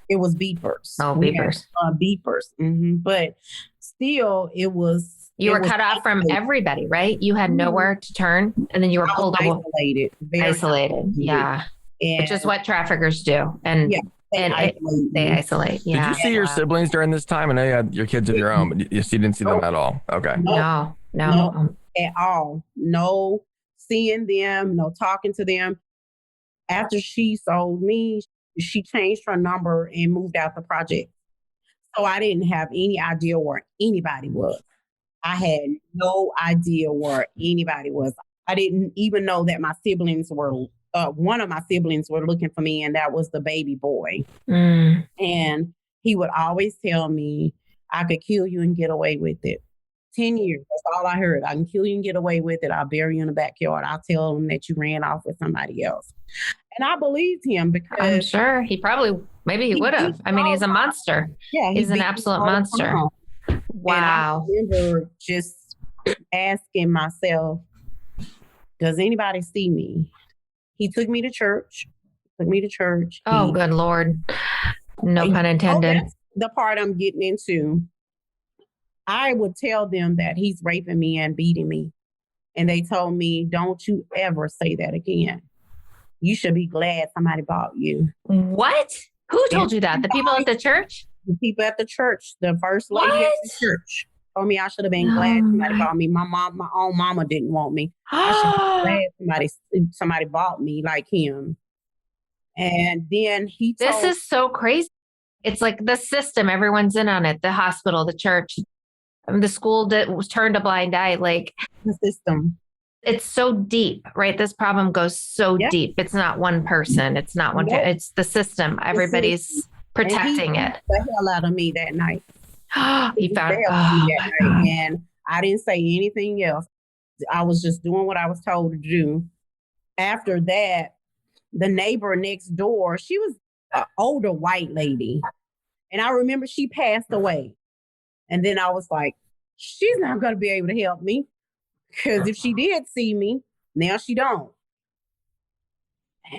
it was beepers. Oh, beepers. Beepers. Mm-hmm. But still, it was. You were cut off from everybody, right? You had nowhere to turn, and then you were pulled away. Isolated. Isolated. Yeah. And which is what traffickers do. And they isolate. Yeah. Did you see your siblings during this time? I know you had your kids of your own, but you didn't see them at all. Okay. No. At all. No seeing them, no talking to them. After she sold me, she changed her number and moved out the project. So I didn't have any idea where anybody was. I had no idea where anybody was. I didn't even know that my siblings were, one of my siblings were looking for me, and that was the baby boy. And he would always tell me, I could kill you and get away with it. 10 years, that's all I heard. I can kill you and get away with it. I'll bury you in the backyard. I'll tell him that you ran off with somebody else. And I believed him because... I'm sure he would have. I mean, he's a monster. Yeah, he's an absolute monster. Wow. And I remember just asking myself, does anybody see me? He took me to church. Oh, good Lord. No pun intended. That's the part I'm getting into. I would tell them that he's raping me and beating me. And they told me, don't you ever say that again. You should be glad somebody bought you. What? Who told you that? The people at the church? The people at the church, the first lady at the church told me I should have been glad somebody bought me. My own mama didn't want me. I should be glad somebody bought me like him. And then he told... This is so crazy. It's like the system, everyone's in on it. The hospital, the church, the school that was turned a blind eye, like the system. It's so deep, right? This problem goes so deep. It's not one person. It's not one. It's the system. Everybody's protecting it. The hell out of me that night. He found me that night, and I didn't say anything else. I was just doing what I was told to do. After that, the neighbor next door, she was an older white lady. And I remember she passed away. And then I was like, she's not going to be able to help me. Because if she did see me, now she don't.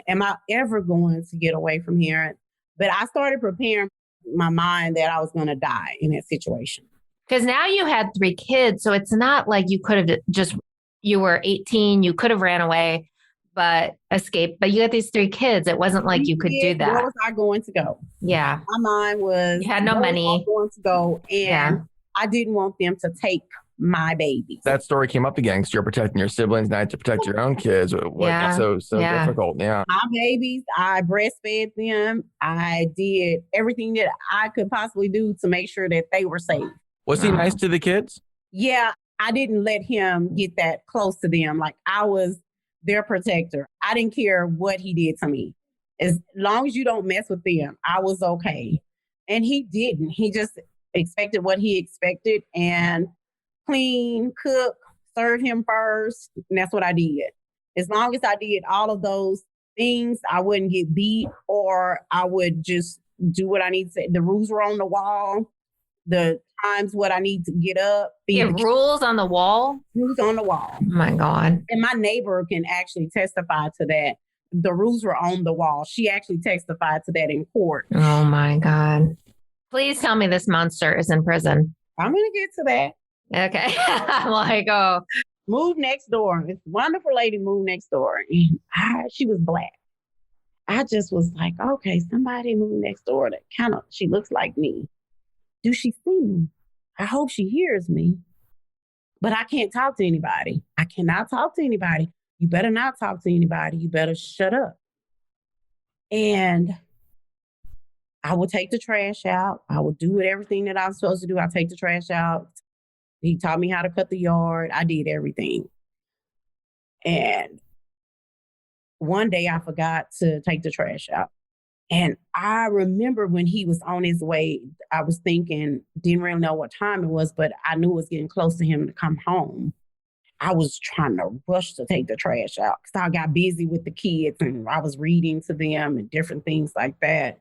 Am I ever going to get away from here? But I started preparing my mind that I was going to die in that situation. Because now you had 3 kids. So it's not like you could have just, you were 18, you could have ran away, but escaped. But you had these 3 kids. It wasn't like you could do that. Where was I going to go? Yeah. My mind was, you had no money. I was going to go. And I didn't want them to take my babies. That story came up again because you're protecting your siblings, now to protect your own kids. It's so difficult. Yeah. My babies, I breastfed them. I did everything that I could possibly do to make sure that they were safe. Was he nice to the kids? Yeah, I didn't let him get that close to them. Like, I was their protector. I didn't care what he did to me. As long as you don't mess with them, I was okay. And he didn't. He just expected what he expected, and clean, cook, serve him first. And that's what I did. As long as I did all of those things, I wouldn't get beat, or I would just do what I need to say. The rules were on the wall. The times what I need to get up. Rules on the wall? Rules on the wall. Oh my God. And my neighbor can actually testify to that. The rules were on the wall. She actually testified to that in court. Oh my God. Please tell me this monster is in prison. I'm going to get to that. Okay. I'm like, oh. Moved next door. This wonderful lady moved next door. She was Black. I just was like, okay, somebody moved next door that she looks like me. Do she see me? I hope she hears me. But I can't talk to anybody. I cannot talk to anybody. You better not talk to anybody. You better shut up. And I would take the trash out. I would do everything that I was supposed to do. I take the trash out. He taught me how to cut the yard. I did everything. And one day I forgot to take the trash out. And I remember when he was on his way, I was thinking, didn't really know what time it was, but I knew it was getting close to him to come home. I was trying to rush to take the trash out because I got busy with the kids and I was reading to them and different things like that.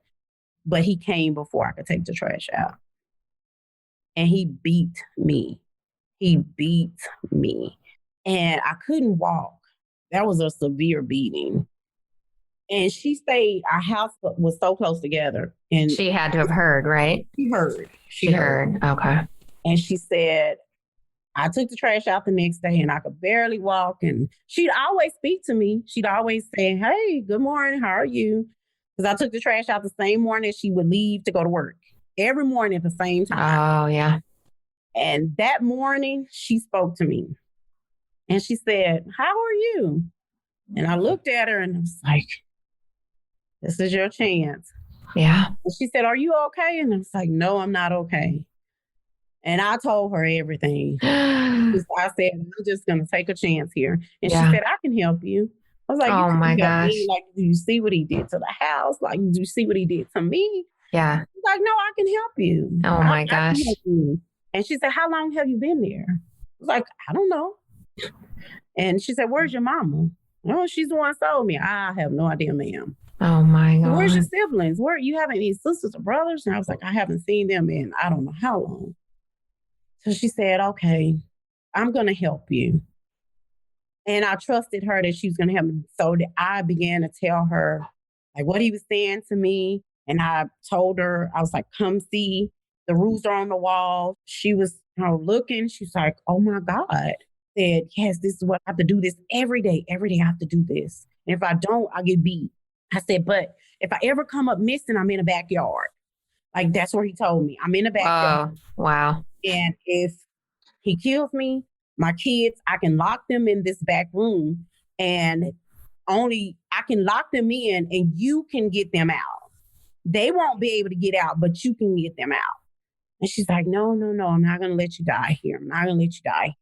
But he came before I could take the trash out. And he beat me. He beat me. And I couldn't walk. That was a severe beating. And she stayed, our house was so close together. And she had to have heard, right? She heard. She heard. Okay. And she said, I took the trash out the next day and I could barely walk. And she'd always speak to me. She'd always say, hey, good morning. How are you? Because I took the trash out the same morning she would leave to go to work. Every morning at the same time. Oh, yeah. And that morning, she spoke to me. And she said, how are you? And I looked at her and I was like, this is your chance. Yeah. And she said, are you okay? And I was like, no, I'm not okay. And I told her everything. I said, I'm just going to take a chance here. And she said, I can help you. I was like, oh my gosh. Like, do you see what he did to the house? Like, do you see what he did to me? Yeah. She's like, no, I can help you. Oh my gosh. And she said, how long have you been there? I was like, I don't know. And she said, where's your mama? Oh, she's the one sold me. I have no idea, ma'am. Oh my God. Where's your siblings? Where you have any sisters or brothers? And I was like, I haven't seen them in I don't know how long. So she said, okay, I'm going to help you. And I trusted her that she was going to help me. So I began to tell her like what he was saying to me. And I told her, I was like, come see. The rules are on the wall. She was looking. She's like, oh my God. Said, yes, this is what I have to do this every day. Every day I have to do this. And if I don't, I get beat. I said, but if I ever come up missing, I'm in a backyard. Like, that's where he told me. I'm in a backyard. Oh, wow. And if he kills me, my kids, I can lock them in this back room and only I can lock them in and you can get them out. They won't be able to get out, but you can get them out. And she's like, no, I'm not going to let you die here. I'm not going to let you die.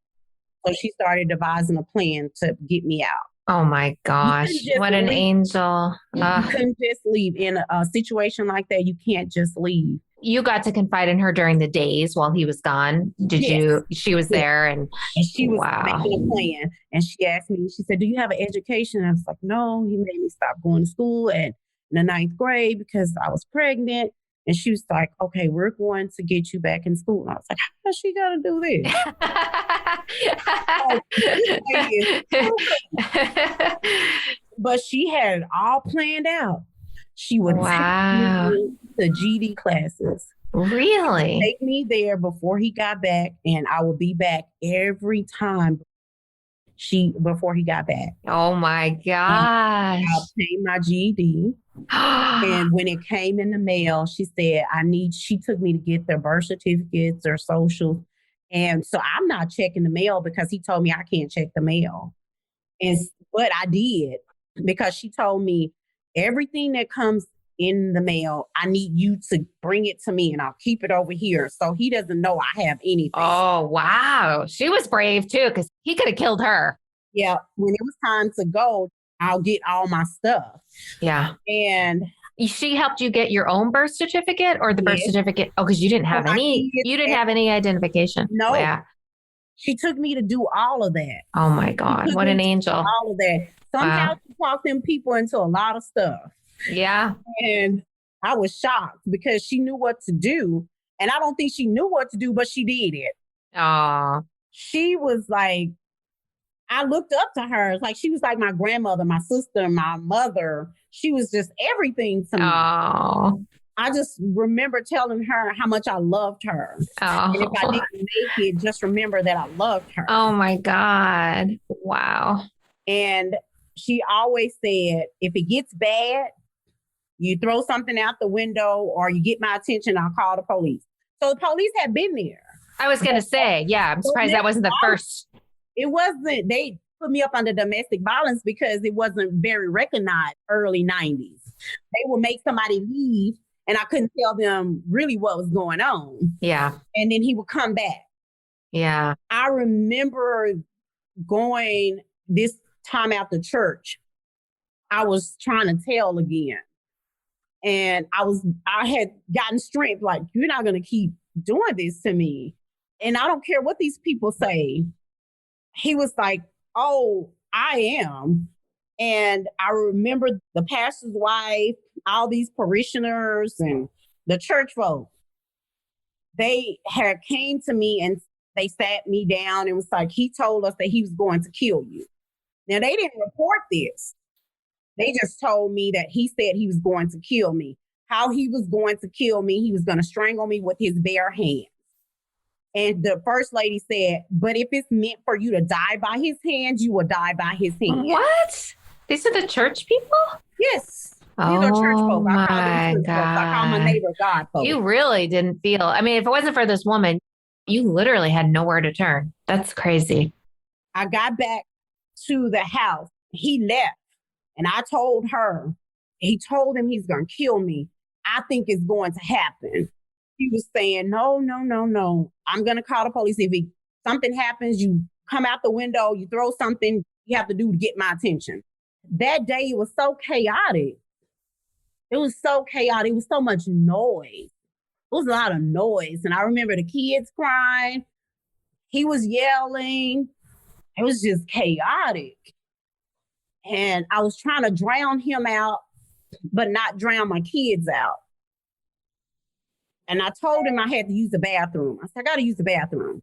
So she started devising a plan to get me out. Oh my gosh. What an angel. You couldn't just leave. In a situation like that, you can't just leave. you got to confide in her during the days while he was gone. Did Yes. you? She was there and she was wow. making a plan. And she asked me, she said, do you have an education? I was like, no, he made me stop going to school in the 9th grade because I was pregnant. And she was like, okay, we're going to get you back in school. And I was like, how does she got to do this? But she had it all planned out. She would take me to GD classes. Really? Take me there before he got back, and I would be back every time before he got back. Oh my gosh. I obtained my GED. And when it came in the mail, she said, she took me to get their birth certificates or socials. And so I'm not checking the mail because he told me I can't check the mail. But I did because she told me everything that comes in the mail, I need you to bring it to me and I'll keep it over here. So he doesn't know I have anything. Oh, wow. She was brave too, because he could have killed her. Yeah. When it was time to go, I'll get all my stuff. Yeah. And she helped you get your own birth certificate or the birth certificate? Oh, because you didn't have any identification. No. Yeah. She took me to do all of that. Oh my God. What an angel. All of that. Somehow she talked them people into a lot of stuff. Yeah. And I was shocked because she knew what to do. And I don't think she knew what to do, but she did it. Oh. She was like, I looked up to her. Like she was like my grandmother, my sister, my mother. She was just everything to me. Oh. I just remember telling her how much I loved her. Oh. And if I didn't make it, just remember that I loved her. Oh my God. Wow. And she always said, if it gets bad, you throw something out the window or you get my attention, I'll call the police. So the police had been there. I was going to say, yeah, I'm surprised that wasn't the first. It wasn't, they put me up under domestic violence because it wasn't very recognized early 90s. They would make somebody leave and I couldn't tell them really what was going on. Yeah. And then he would come back. Yeah. I remember going this time after church. I was trying to tell again. And I had gotten strength, like, you're not going to keep doing this to me. And I don't care what these people say. He was like, oh, I am. And I remember the pastor's wife, all these parishioners and the church folk, they had came to me and they sat me down and was like, he told us that he was going to kill you. Now, they didn't report this. They just told me that he said he was going to kill me. How he was going to kill me, he was going to strangle me with his bare hands. And the first lady said, but if it's meant for you to die by his hands, you will die by his hands. What? These are the church people? Yes. These are church folk. I call them church folk. I call my neighbor God folk. You really didn't feel, I mean, if it wasn't for this woman, you literally had nowhere to turn. That's crazy. I got back to the house. He left. And I told her, he told him he's going to kill me. I think it's going to happen. He was saying, no. I'm going to call the police. If something happens, you come out the window, you throw something you have to do to get my attention. That day, it was so chaotic. It was so chaotic. It was so much noise. It was a lot of noise. And I remember the kids crying. He was yelling. It was just chaotic. And I was trying to drown him out, but not drown my kids out. And I told him I had to use the bathroom. I said, I got to use the bathroom.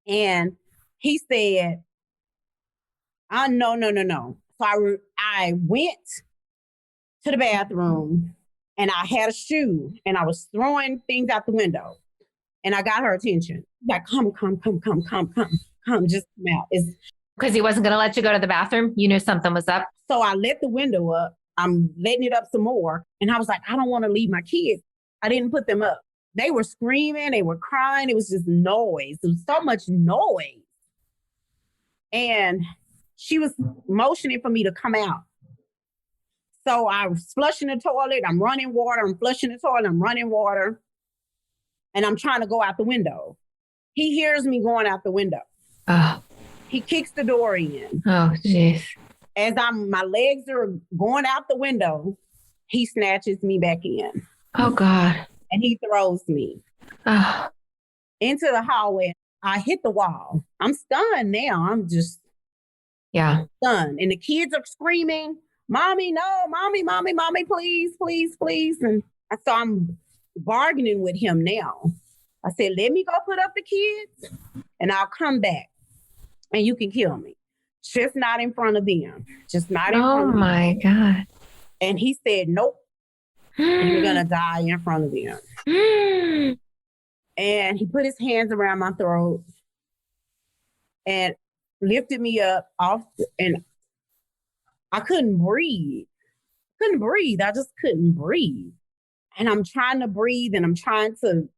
And he said, no. So I went to the bathroom and I had a shoe and I was throwing things out the window. And I got her attention. Like, come, just come out. Because he wasn't going to let you go to the bathroom? You knew something was up? So I let the window up. I'm letting it up some more. And I was like, I don't want to leave my kids. I didn't put them up. They were screaming. They were crying. It was just noise. There was so much noise. And she was motioning for me to come out. So I was flushing the toilet. I'm running water. I'm flushing the toilet. I'm running water. And I'm trying to go out the window. He hears me going out the window. Oh. He kicks the door in. Oh, jeez. As my legs are going out the window, he snatches me back in. Oh, God. and he throws me into the hallway. I hit the wall. I'm stunned now. I'm just stunned. And the kids are screaming, "Mommy, no, mommy, mommy, mommy, please, please, please." And so I'm bargaining with him now. I said, "Let me go put up the kids and I'll come back and you can kill me. Just not in front of them. Just not in front of them." Oh my God. And he said, "Nope, you're going to die in front of them." And he put his hands around my throat and lifted me up off, and I couldn't breathe. I just couldn't breathe. And I'm trying to breathe and I'm trying to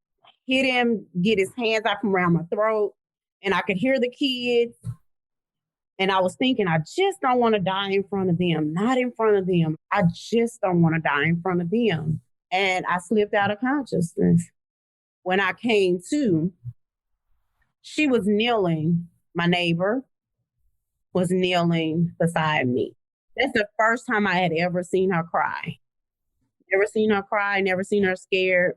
hit him, get his hands out from around my throat. And I could hear the kids. And I was thinking, I just don't want to die in front of them. Not in front of them. I just don't want to die in front of them. And I slipped out of consciousness. When I came to, she was kneeling. My neighbor was kneeling beside me. That's the first time I had ever seen her cry. Never seen her cry, never seen her scared.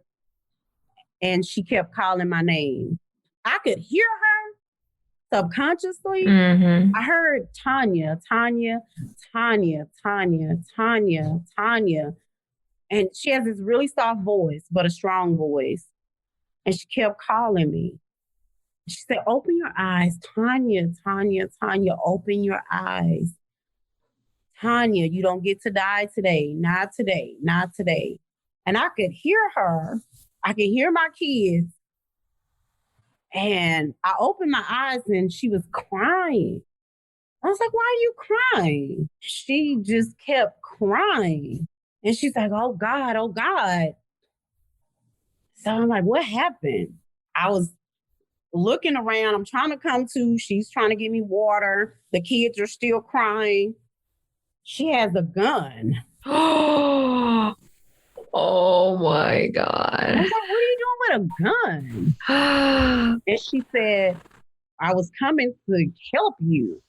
And she kept calling my name. I could hear her subconsciously. Mm-hmm. I heard Tanya, Tanya, Tanya, Tanya, Tanya, Tanya. And she has this really soft voice, but a strong voice. And she kept calling me. She said, "Open your eyes, Tanya, Tanya, Tanya, open your eyes. Tanya, you don't get to die today. Not today, not today." And I could hear her. I could hear my kids. And I opened my eyes and she was crying. I was like, "Why are you crying?" She just kept crying. And she's like, "Oh God, oh God." So I'm like, "What happened?" I was looking around. I'm trying to come to. She's trying to give me water. The kids are still crying. She has a gun. Oh my God. I was like, "What are you doing with a gun?" And she said, "I was coming to help you."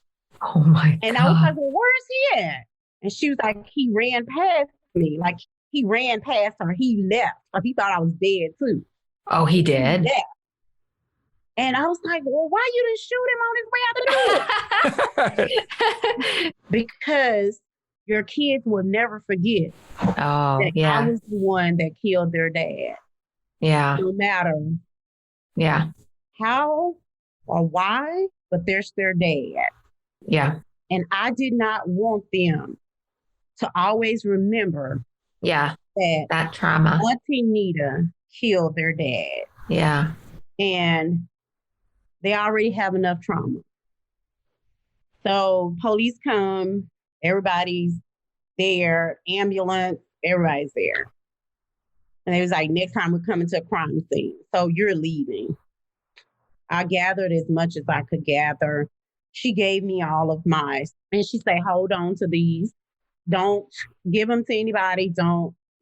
Oh my God. And I was like, "Well, where is he at?" And she was like, "He ran past me." Like he ran past her. He left. Like he thought I was dead too. Oh, he did? Yeah. And I was like, "Well, why you didn't shoot him on his way out the door?" Because your kids will never forget that I was the one that killed their dad. Yeah. No matter how or why, but there's their dad. Yeah. And I did not want them to always remember that trauma. Auntie Nita killed their dad. Yeah. And they already have enough trauma. So police come, everybody's there, ambulance, everybody's there. And they was like, "Next time we're coming to a crime scene. So you're leaving." I gathered as much as I could gather. She gave me all of mine. And she said, "Hold on to these. Don't give them to anybody.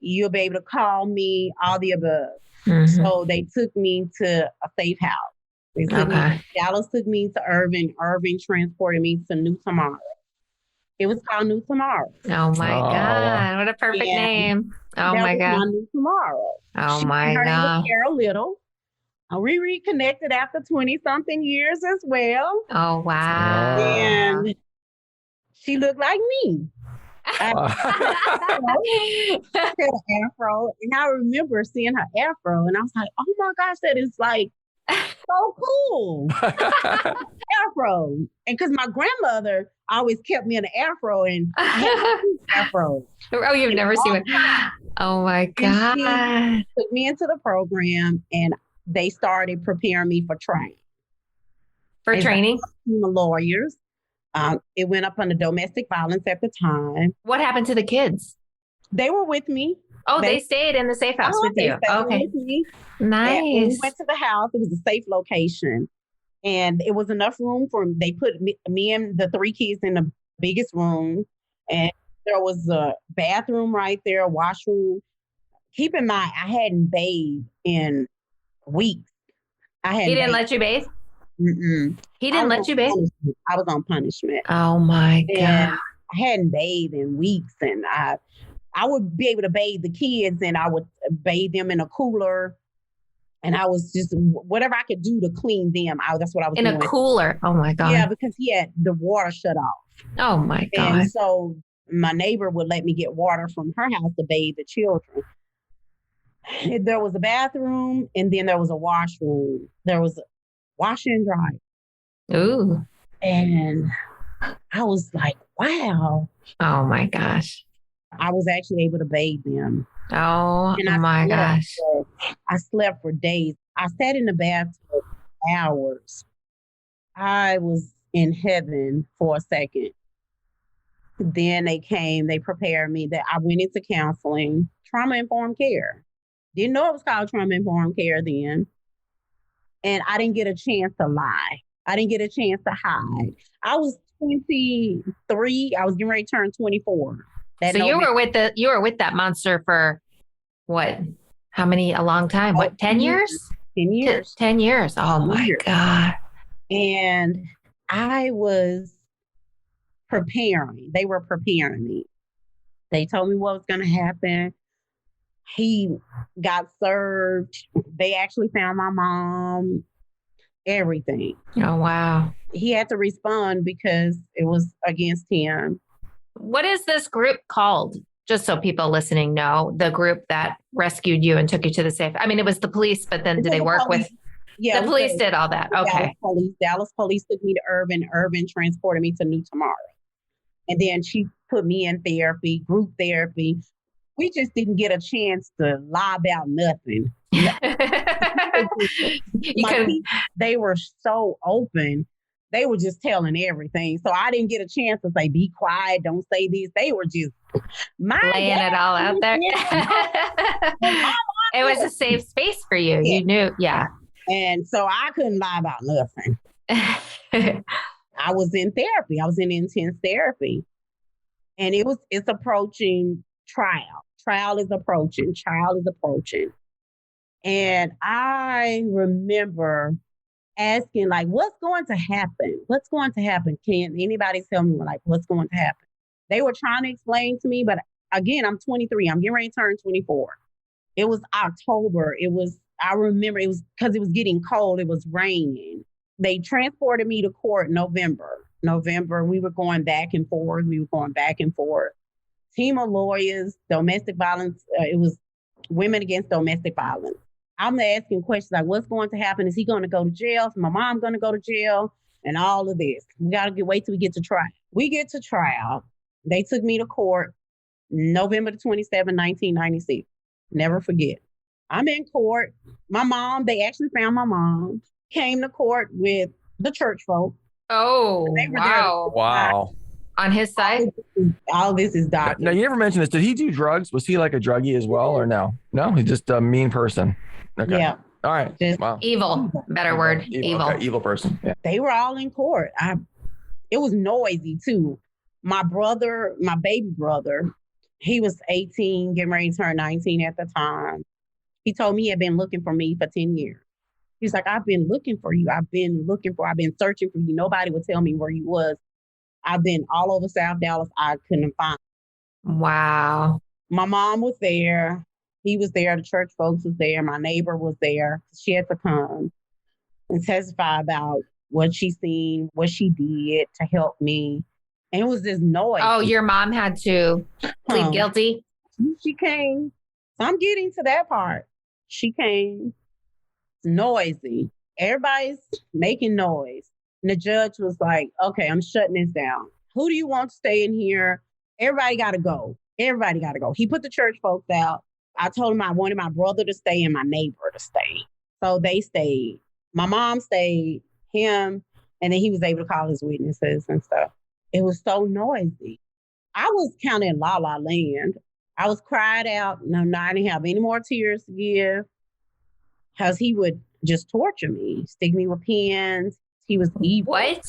You'll be able to call me, all the above." Mm-hmm. So they took me to a safe house. Dallas took me to Irving. Irving transported me to New Tomorrow. It was called New Tomorrow. Oh my God. What a perfect name. Oh my God. My New Tomorrow. Oh my God. Her name was Carol Little. We reconnected after 20-something years as well. Oh, wow. And she looked like me. Afro. And I remember seeing her afro and I was like, "Oh my gosh, that is like so cool." Afro. And because my grandmother always kept me in an afro and I had afro. Oh, you've never seen it. Oh my God. She took me into the program and they started preparing me for training. For training? The lawyers. It went up under domestic violence at the time. What happened to the kids? They were with me. Oh, they stayed in the safe house with you. Okay. With me. Nice. And when we went to the house. It was a safe location. And it was enough room for they put me and the 3 kids in the biggest room. And there was a bathroom right there, a washroom. Keep in mind, I hadn't bathed in weeks. He didn't let you bathe? Mm-mm. He didn't let you bathe? I was on punishment. Oh my God. And I hadn't bathed in weeks and I I would be able to bathe the kids and I would bathe them in a cooler. And I was just, whatever I could do to clean them out, that's what I was doing. In a cooler. Oh my God. Yeah, because he had the water shut off. Oh my God. And so my neighbor would let me get water from her house to bathe the children. There was a bathroom and then there was a washroom. There was a wash and dry. Ooh. And I was like, wow. Oh my gosh. I was actually able to bathe them. Oh And my gosh. I slept for days. I sat in the bathtub for hours. I was in heaven for a second. Then they prepared me that I went into counseling, trauma-informed care. Didn't know it was called trauma-informed care then. And I didn't get a chance to lie. I didn't get a chance to hide. I was 23. I was getting ready to turn 24. So you were with that monster for what? How many? A long time? What? 10 years? 10 years. 10 years. Oh my God. And I was preparing. They were preparing me. They told me what was going to happen. He got served. They actually found my mom. Everything. Oh, wow. He had to respond because it was against him. What is this group called? Just so people listening know, the group that rescued you and took you to the safe. I mean, it was the police, but then did they work with? Yeah, the police did all that. Okay. Dallas police took me to Urban. Urban transported me to New Tomorrow. And then she put me in therapy, group therapy. We just didn't get a chance to lie about nothing. They were so open. They were just telling everything. So I didn't get a chance to say, be quiet, don't say this. They were just laying it all out there. It was a safe space for you. Yeah. You knew. Yeah. And so I couldn't lie about nothing. I was in therapy. I was in intense therapy. And it's approaching trial. Trial is approaching. Trial is approaching. And I remember asking, like, what's going to happen? What's going to happen? Can anybody tell me, like, what's going to happen? They were trying to explain to me, but again, I'm 23. I'm getting ready to turn 24. It was October. I remember it was because it was getting cold. It was raining. They transported me to court November. We were going back and forth. Team of lawyers, domestic violence. It was women against domestic violence. I'm asking questions like, what's going to happen? Is he going to go to jail? Is my mom going to go to jail? And all of this. We got to wait till we get to trial. We get to trial. They took me to court November 27, 1996. Never forget. I'm in court. My mom, they actually found my mom, came to court with the church folk. Oh, wow. Wow. On his side? All this is documented. Now, you never mentioned this. Did he do drugs? Was he like a druggie as well or no? No, he's just a mean person. Okay. Yeah. All right. Wow. Evil. Better word. Evil. Okay. Evil person. Yeah. They were all in court. It was noisy too. My baby brother, he was 18, getting ready to turn 19 at the time. He told me he had been looking for me for 10 years. He's like, I've been looking for you. I've been searching for you. Nobody would tell me where you was. I've been all over South Dallas. I couldn't find him. Wow. My mom was there. He was there. The church folks was there. My neighbor was there. She had to come and testify about what she seen, what she did to help me. And it was this noise. Oh, your mom had to plead guilty? She came. So I'm getting to that part. She came. It's noisy. Everybody's making noise. And the judge was like, okay, I'm shutting this down. Who do you want to stay in here? Everybody got to go. Everybody got to go. He put the church folks out. I told him I wanted my brother to stay and my neighbor to stay. So they stayed. My mom stayed, him, and then he was able to call his witnesses and stuff. It was so noisy. I was kind of in la la land. I was cried out. No, I didn't have any more tears to give because he would just torture me, stick me with pins. He was evil. What?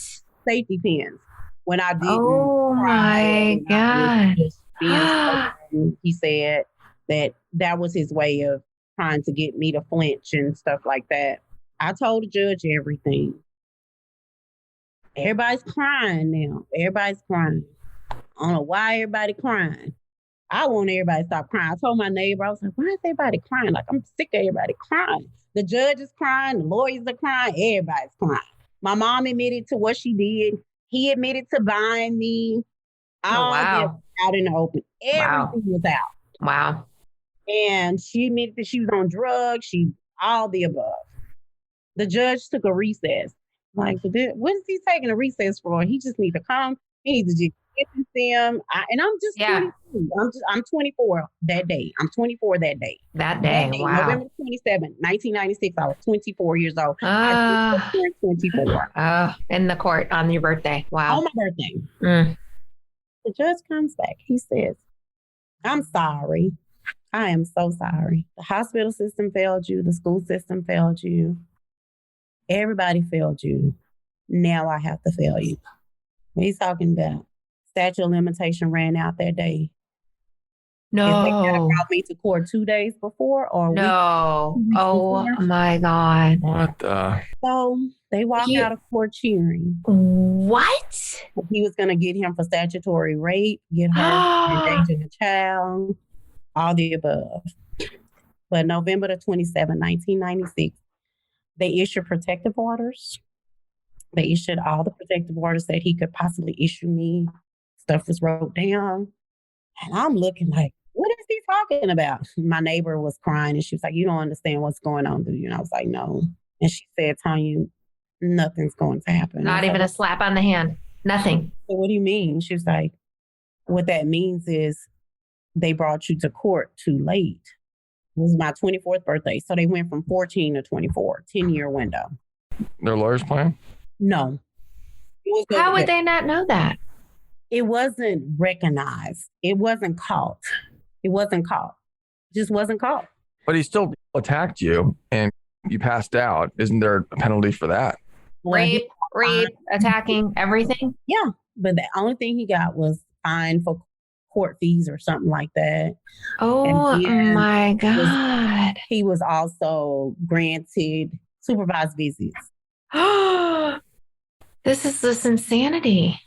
Safety pins. When I didn't. Oh my God. He said that was his way of trying to get me to flinch and stuff like that. I told the judge everything. Everybody's crying now. Everybody's crying. I don't know why everybody crying. I want everybody to stop crying. I told my neighbor, I was like, why is everybody crying? Like, I'm sick of everybody crying. The judge is crying, the lawyers are crying, everybody's crying. My mom admitted to what she did. He admitted to buying me. All that out in the open. Everything was out. Wow. And she admitted that she was on drugs. All the above. The judge took a recess. Like, what is he taking a recess for? He just needs to come. He needs to just get them. And I'm just 22. I'm 24 that day. I'm 24 that day. That day. Wow. November 27th, 1996. I was 24 years old. I turned 24. In the court on your birthday. Wow. On my birthday. The judge comes back. He says, I'm sorry. I am so sorry. The hospital system failed you. The school system failed you. Everybody failed you. Now I have to fail you. He's talking about statute of limitation ran out that day. No. If they could have brought me to court 2 days before or no. Oh my God. What the? So they walked out of court cheering. What? He was going to get him for statutory rape, get her endangering a child, all the above. But November the 27th, 1996, they issued protective orders. They issued all the protective orders that he could possibly issue me. Stuff was wrote down. And I'm looking like, what is he talking about? My neighbor was crying and she was like, you don't understand what's going on, do you? And I was like, no. And she said, Tanya, nothing's going to happen. Not even a slap on the hand. Nothing. So what do you mean? She was like, what that means is they brought you to court too late. It was my 24th birthday. So they went from 14 to 24, 10-year window. Their lawyer's plan? No. How would they not know that? It wasn't recognized. It wasn't caught. It wasn't caught. It just wasn't caught. But he still attacked you and you passed out. Isn't there a penalty for that? Rape, attacking, everything? Yeah. But the only thing he got was fined for court fees or something like that. Oh my God. He was also granted supervised visits. This is this insanity.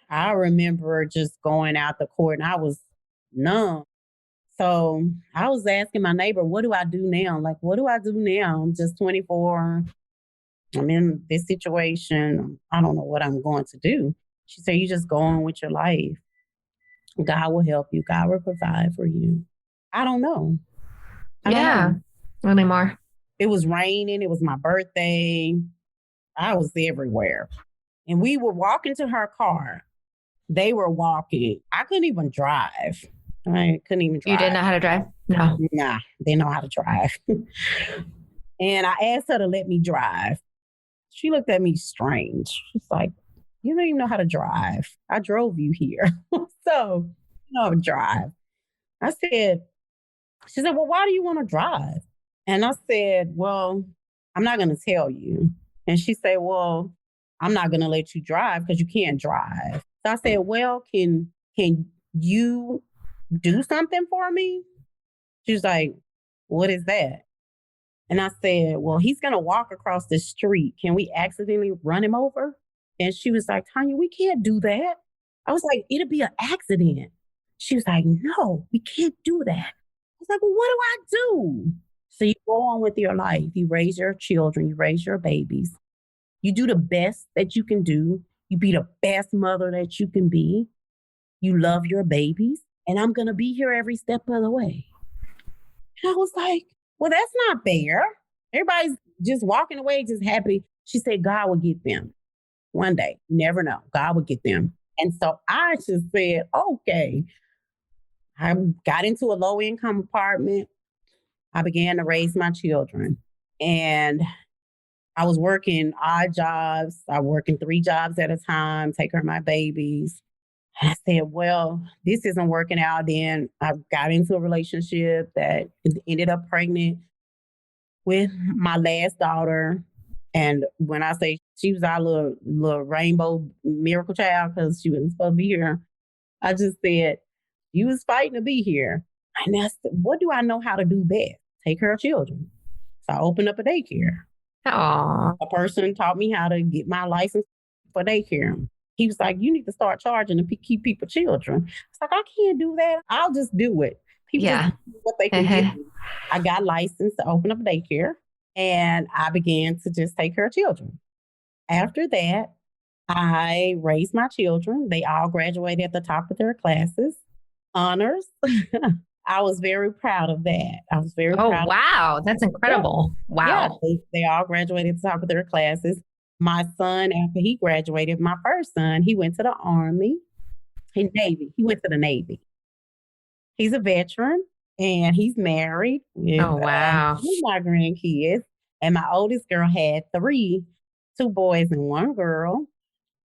I remember just going out the court and I was numb. So I was asking my neighbor, what do I do now? Like, what do I do now? I'm just 24. I'm in this situation. I don't know what I'm going to do. She said, you just go on with your life. God will help you. God will provide for you. I don't know. I don't know anymore. It was raining. It was my birthday. I was everywhere. And we were walking to her car. They were walking. I couldn't even drive. I couldn't even drive. You didn't know how to drive? No. Nah, they know how to drive. And I asked her to let me drive. She looked at me strange. She's like, you don't even know how to drive. I drove you here. So, you know how to drive. She said, well, why do you want to drive? And I said, well, I'm not going to tell you. And she said, well, I'm not going to let you drive because you can't drive. So I said, well, can you do something for me? She was like, what is that? And I said, well, he's going to walk across the street. Can we accidentally run him over? And she was like, Tanya, we can't do that. I was like, it'll be an accident. She was like, no, we can't do that. I was like, well, what do I do? So you go on with your life. You raise your children. You raise your babies. You do the best that you can do. You be the best mother that you can be. You love your babies. And I'm going to be here every step of the way. And I was like, well, that's not fair. Everybody's just walking away, just happy. She said, God will get them one day. You never know. God will get them. And so I just said, okay. I got into a low-income apartment. I began to raise my children. And I was working odd jobs. I worked in 3 jobs at a time, take care of my babies. And I said, well, this isn't working out. Then I got into a relationship that ended up pregnant with my last daughter. And when I say she was our little rainbow miracle child because she wasn't supposed to be here, I just said, you was fighting to be here. And I said, what do I know how to do best? Take care of children. So I opened up a daycare. Aww. A person taught me how to get my license for daycare. He was like, you need to start charging to keep people children. It's like, I can't do that. I'll just do it. People Yeah. just do what they can do. I got licensed to open up a daycare and I began to just take care of children. After that, I raised my children. They all graduated at the top of their classes, honors. I was very proud of that. I was very proud. Oh, wow. That's incredible. Wow. Yeah, they all graduated at the top of their classes. My son, after he graduated, my first son, he went to the Army, Navy. He went to the Navy. He's a veteran and he's married with Oh, wow. my grandkids. And my oldest girl had 2 boys and 1 girl.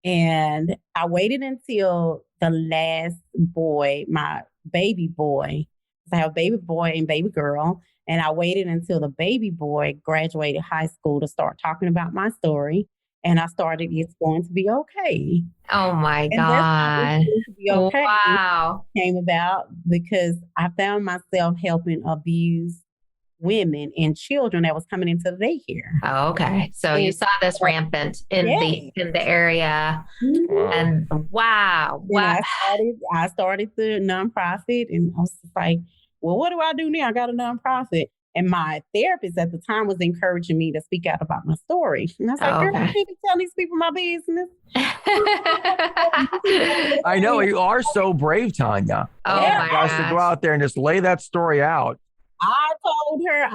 And I waited until the last boy, my baby boy, I have a baby boy and baby girl. And I waited until the baby boy graduated high school to start talking about my story. And I started, it's going to be okay. Oh my And God. that's how it's going to be okay. Wow. Came about because I found myself helping abused women and children that was coming into the daycare. Oh, okay. So you saw this rampant in the area. Wow. And wow. And I started the nonprofit and I was like, well, what do I do now? I got a nonprofit. And my therapist at the time was encouraging me to speak out about my story. And I was like, girl, I can't be telling these people my business. I know you are so brave, Tanya. Oh You my guys gosh. to go out there and just lay that story out. I told her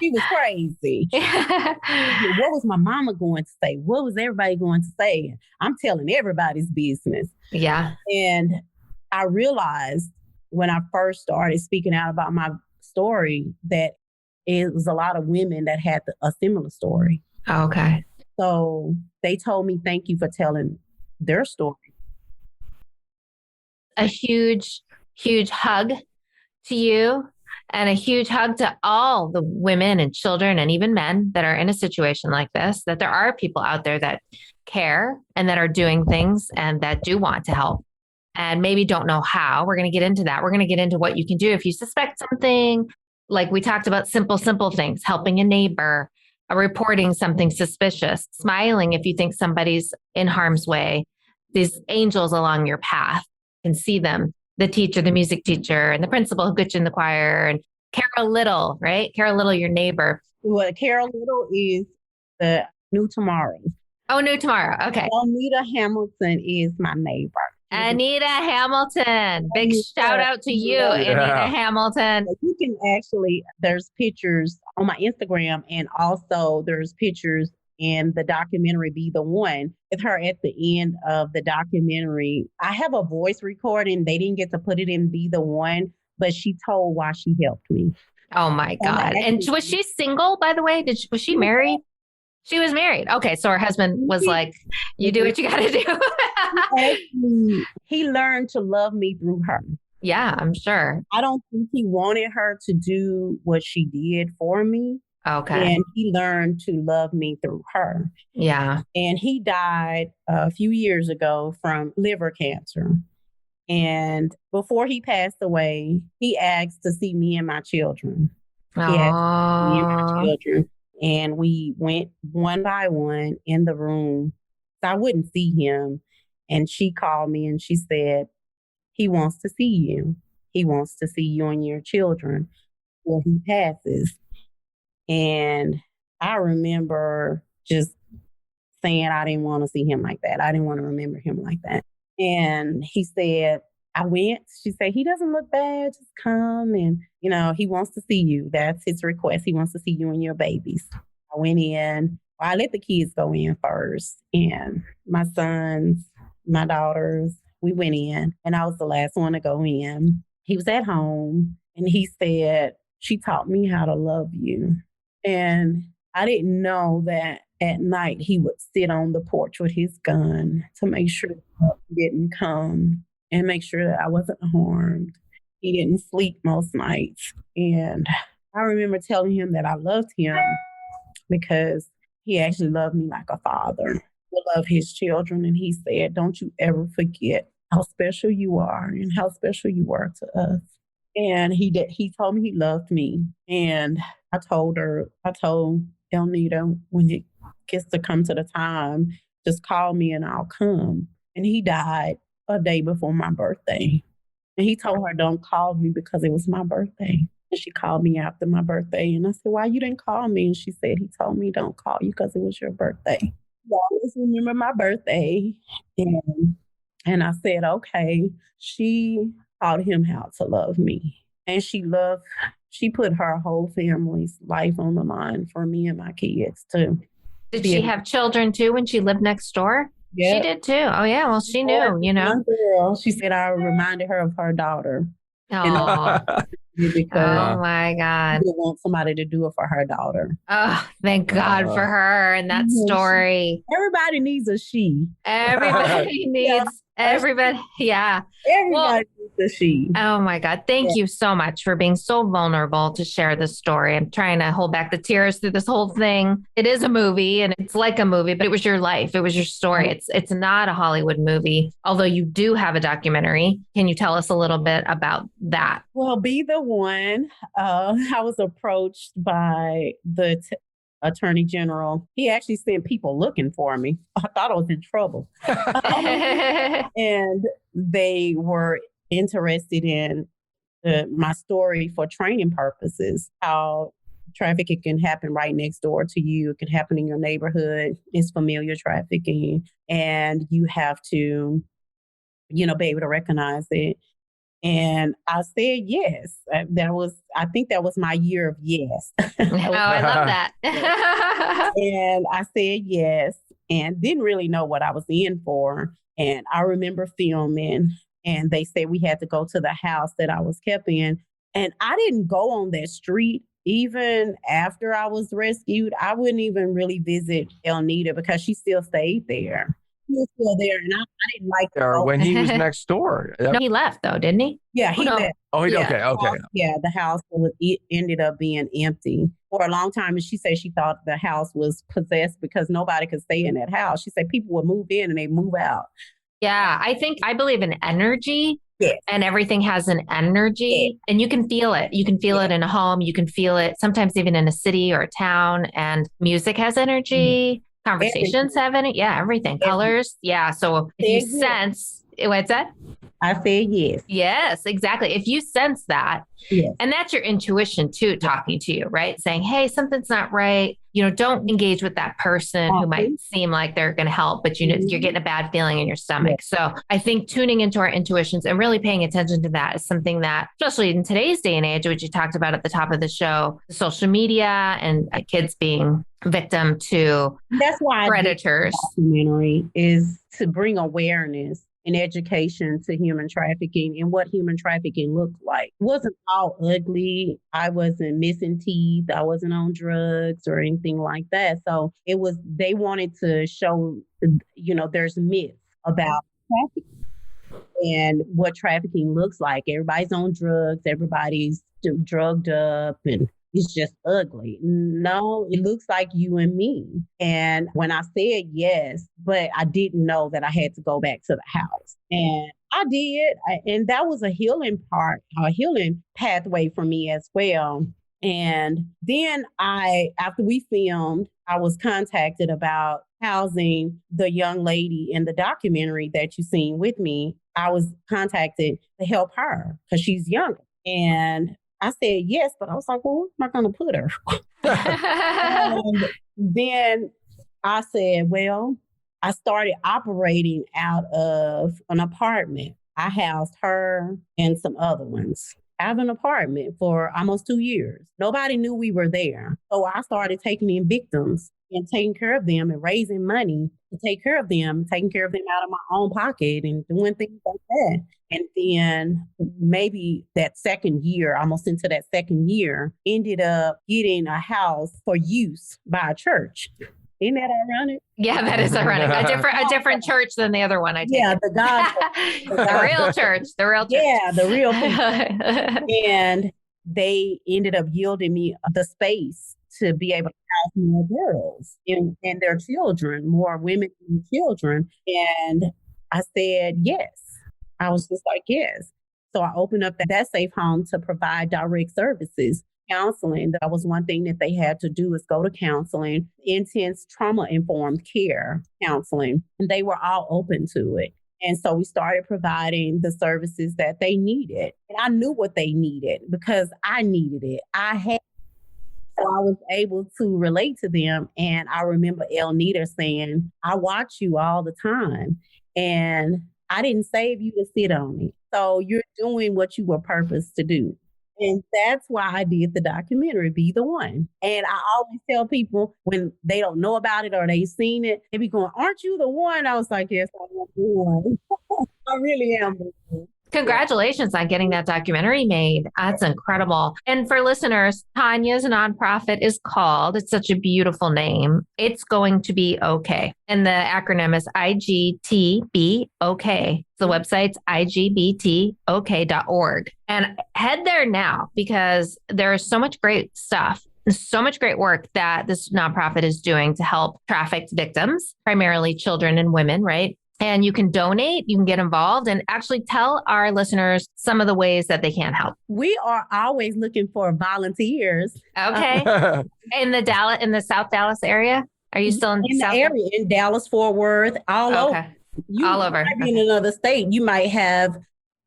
she was crazy. What was my mama going to say? What was everybody going to say? I'm telling everybody's business. Yeah. And I realized when I first started speaking out about my story that it was a lot of women that had a similar story. Okay. So they told me, thank you for telling their story. A huge, huge hug to you and a huge hug to all the women and children and even men that are in a situation like this, that there are people out there that care and that are doing things and that do want to help and maybe don't know how. We're going to get into that. We're going to get into what you can do if you suspect something. Like we talked about simple things, helping a neighbor, reporting something suspicious, smiling if you think somebody's in harm's way, these angels along your path and see them, the teacher, the music teacher, and the principal who got you in the choir, and Carol Little, right? Carol Little, your neighbor. Well, Carol Little is the New Tomorrow. Oh, New Tomorrow. Okay. Anita Hamilton is my neighbor. Anita Hamilton. Big shout out to you, Anita Hamilton. You can actually, there's pictures on my Instagram and also there's pictures in the documentary Be the One with her at the end of the documentary. I have a voice recording. They didn't get to put it in Be the One, but she told why she helped me. Oh my God. And was she single, by the way? Was she married? She was married. Okay. So her husband was like, you do what you got to do. Actually, he learned to love me through her. Yeah, I'm sure. I don't think he wanted her to do what she did for me. Okay. And he learned to love me through her. Yeah. And he died a few years ago from liver cancer. And before he passed away, he asked to see me and my children. He asked to see me and my children. And we went one by one in the room. So I wouldn't see him. And she called me and she said, he wants to see you. He wants to see you and your children when he passes. And I remember just saying I didn't want to see him like that. I didn't want to remember him like that. And he said, I went. She said, he doesn't look bad. Just come. And, he wants to see you. That's his request. He wants to see you and your babies. I went in. I let the kids go in first. And my sons, my daughters, we went in. And I was the last one to go in. He was at home. And he said, she taught me how to love you. And I didn't know that at night he would sit on the porch with his gun to make sure he didn't come and make sure that I wasn't harmed. He didn't sleep most nights. And I remember telling him that I loved him because he actually loved me like a father. He loved his children. And he said, don't you ever forget how special you are and how special you were to us. And he told me he loved me. And I told Elnita when it gets to come to the time, Just call me and I'll come. And he died a day before my birthday. And he told her, don't call me because it was my birthday. And she called me after my birthday. And I said, why you didn't call me? And she said, he told me don't call you because it was your birthday. I always remember my birthday. And I said, okay. She taught him how to love me. And she put her whole family's life on the line for me and my kids too. Did she have children too when she lived next door? Yep. She did too. Oh yeah. Well, she knew, you know. Girl, she said I reminded her of her daughter. Oh, oh my God. She want somebody to do it for her daughter. Oh, thank God for her and that story. Everybody needs a she. Everybody needs everybody. Yeah. Everybody needs a she. Oh my God. Thank you so much for being so vulnerable to share this story. I'm trying to hold back the tears through this whole thing. It is a movie and it's like a movie, but it was your life. It was your story. It's not a Hollywood movie, although you do have a documentary. Can you tell us a little bit about that? Well, Be the One. I was approached by the Attorney General. He actually sent people looking for me. I thought I was in trouble. And they were interested in my story for training purposes, how trafficking can happen right next door to you. It can happen in your neighborhood. It's familiar trafficking. And you have to, be able to recognize it. And I said yes. I think that was my year of yes. Oh, I love that. And I said yes and didn't really know what I was in for. And I remember filming and they said we had to go to the house that I was kept in. And I didn't go on that street. Even after I was rescued, I wouldn't even really visit Elnita because she still stayed there. He was still there, and I didn't like her when he was next door. No, he left though, didn't he? Yeah, he left. Oh, okay. Yeah, the house ended up being empty for a long time, and she said she thought the house was possessed because nobody could stay in that house. She said people would move in and they move out. Yeah, I believe in energy. Yes. And everything has an energy and you can feel it. You can feel it in a home. You can feel it sometimes even in a city or a town. And music has energy. Conversations have energy. Yeah, everything. Colors. Yeah. So if you sense, what's that? I said yes. Yes, exactly. If you sense that, and that's your intuition too, talking to you, right? Saying, hey, something's not right. Don't engage with that person who might seem like they're going to help, but you're getting a bad feeling in your stomach. So I think tuning into our intuitions and really paying attention to that is something that, especially in today's day and age, which you talked about at the top of the show, social media and kids being victim to that's why predators. Documentary is to bring awareness and education to human trafficking and what human trafficking looks like. It wasn't all ugly. I wasn't missing teeth. I wasn't on drugs or anything like that. So they wanted to show, there's myths about trafficking and what trafficking looks like. Everybody's on drugs. Everybody's drugged up and it's just ugly. No, it looks like you and me. And when I said yes, but I didn't know that I had to go back to the house. And I did. And that was a healing pathway for me as well. And then after we filmed, I was contacted about housing the young lady in the documentary that you seen with me. I was contacted to help her because she's younger. And I said yes, but I was like, well, where am I going to put her? And then I said, well, I started operating out of an apartment. I housed her and some other ones. I have an apartment for almost 2 years. Nobody knew we were there. So I started taking in victims and taking care of them and raising money to take care of them, taking care of them out of my own pocket and doing things like that. And then maybe that second year, almost into that second year, ended up getting a house for use by a church. Isn't that ironic? Yeah, that is ironic. A different church than the other one. The God, the real church. Yeah, the real people. And they ended up yielding me the space to be able to house more girls and their children, more women and children. And I said yes. I was just like, yes. So I opened up that safe home to provide direct services counseling. That was one thing that they had to do is go to counseling, intense trauma-informed care counseling, and they were all open to it. And so we started providing the services that they needed. And I knew what they needed because I needed it. So I was able to relate to them. And I remember Elnita saying, I watch you all the time. And I didn't save you to sit on it. So you're doing what you were purposed to do. And that's why I did the documentary, Be the One. And I always tell people when they don't know about it or they've seen it, they be going, aren't you the one? I was like, yes, I am the one. I really am the one. Congratulations on getting that documentary made. That's incredible. And for listeners, Tanya's nonprofit is called, it's such a beautiful name, It's Going to Be Okay. And the acronym is IGTB OK. The website's igbtok.org. And head there now because there is so much great stuff. So much great work that this nonprofit is doing to help trafficked victims, primarily children and women, right? And you can donate, you can get involved, and actually tell our listeners some of the ways that they can help. We are always looking for volunteers. Okay. In the South Dallas area? Are you still in the area? In Dallas, Fort Worth, all over. All over. Might be in another state. You might have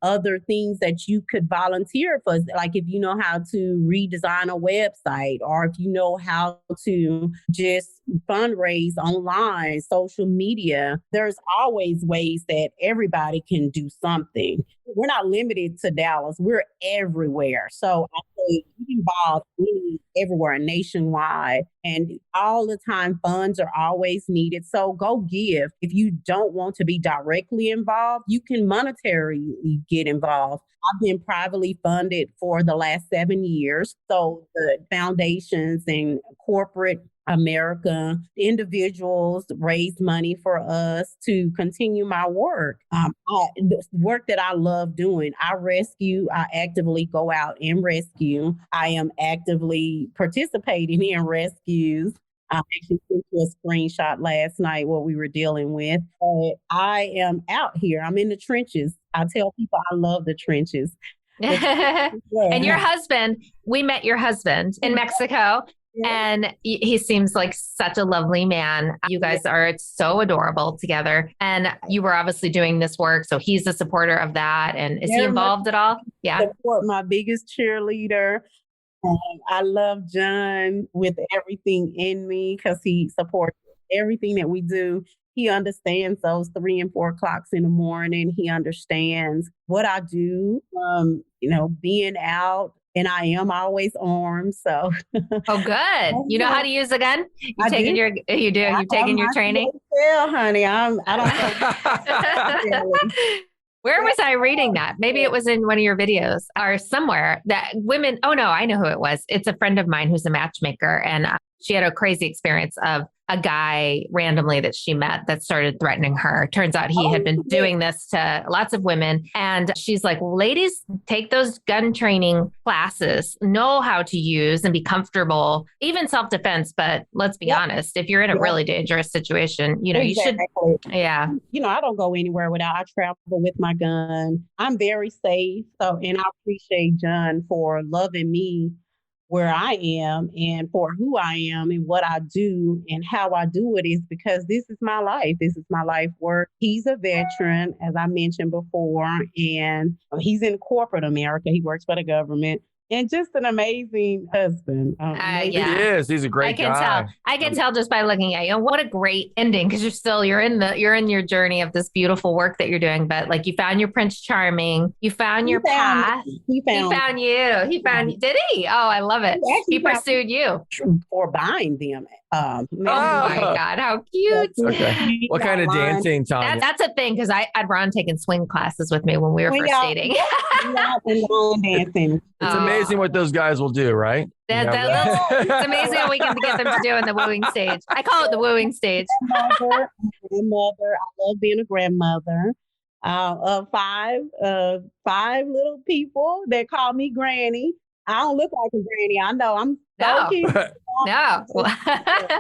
other things that you could volunteer for. Like if you know how to redesign a website, or if you know how to just fundraise online, social media, there's always ways that everybody can do something. We're not limited to Dallas. We're everywhere. So I say get involved everywhere, nationwide. And all the time, funds are always needed. So go give. If you don't want to be directly involved, you can monetarily get involved. I've been privately funded for the last 7 years. So the foundations and corporate America, individuals raise money for us to continue my work. The work that I love doing. I actively go out and rescue. I am actively participating in rescues. I actually sent you a screenshot last night what we were dealing with. I am out here. I'm in the trenches. I tell people I love the trenches. And your husband, we met your husband in Mexico. And he seems like such a lovely man. You guys are so adorable together. And you were obviously doing this work. So he's a supporter of that. And is he involved at all? Yeah. Support my biggest cheerleader. I love John with everything in me because he supports everything that we do. He understands those 3 and 4 o'clocks in the morning. He understands what I do, being out. And I am always armed, so. Oh, good. You know how to use a gun? You've taken your training? Yeah, honey. I don't know. Where was I reading that? Maybe it was in one of your videos or somewhere that women, oh no, I know who it was. It's a friend of mine who's a matchmaker, and she had a crazy experience of a guy randomly that she met that started threatening her. Turns out he had been doing this to lots of women. And she's like, well, ladies, take those gun training classes, know how to use and be comfortable, even self-defense. But let's be honest, if you're in a really dangerous situation, you should. Yeah. I don't go anywhere without, I travel with my gun. I'm very safe. So, and I appreciate John for loving me where I am and for who I am and what I do and how I do it is because this is my life. This is my life work. He's a veteran, as I mentioned before, and he's in corporate America. He works for the government. And just an amazing husband. Yeah. He is. He's a great guy. I can tell just by looking at you. What a great ending, because you're in your journey of this beautiful work that you're doing. But like, you found your Prince Charming, you found your path. He found you. He found you. Did he? Oh, I love it. He pursued you for buying them. Oh my God, how cute. Okay. What kind of dancing, Tanya? That's a thing, because I had Ron taking swing classes with me when we were first dating. Dancing. It's amazing what those guys will do, right? It's amazing what we can get them to do in the wooing stage. I call it the wooing stage. Grandmother. I love being a grandmother of five little people that call me Granny. I don't look like a granny. I know I'm so cute. No.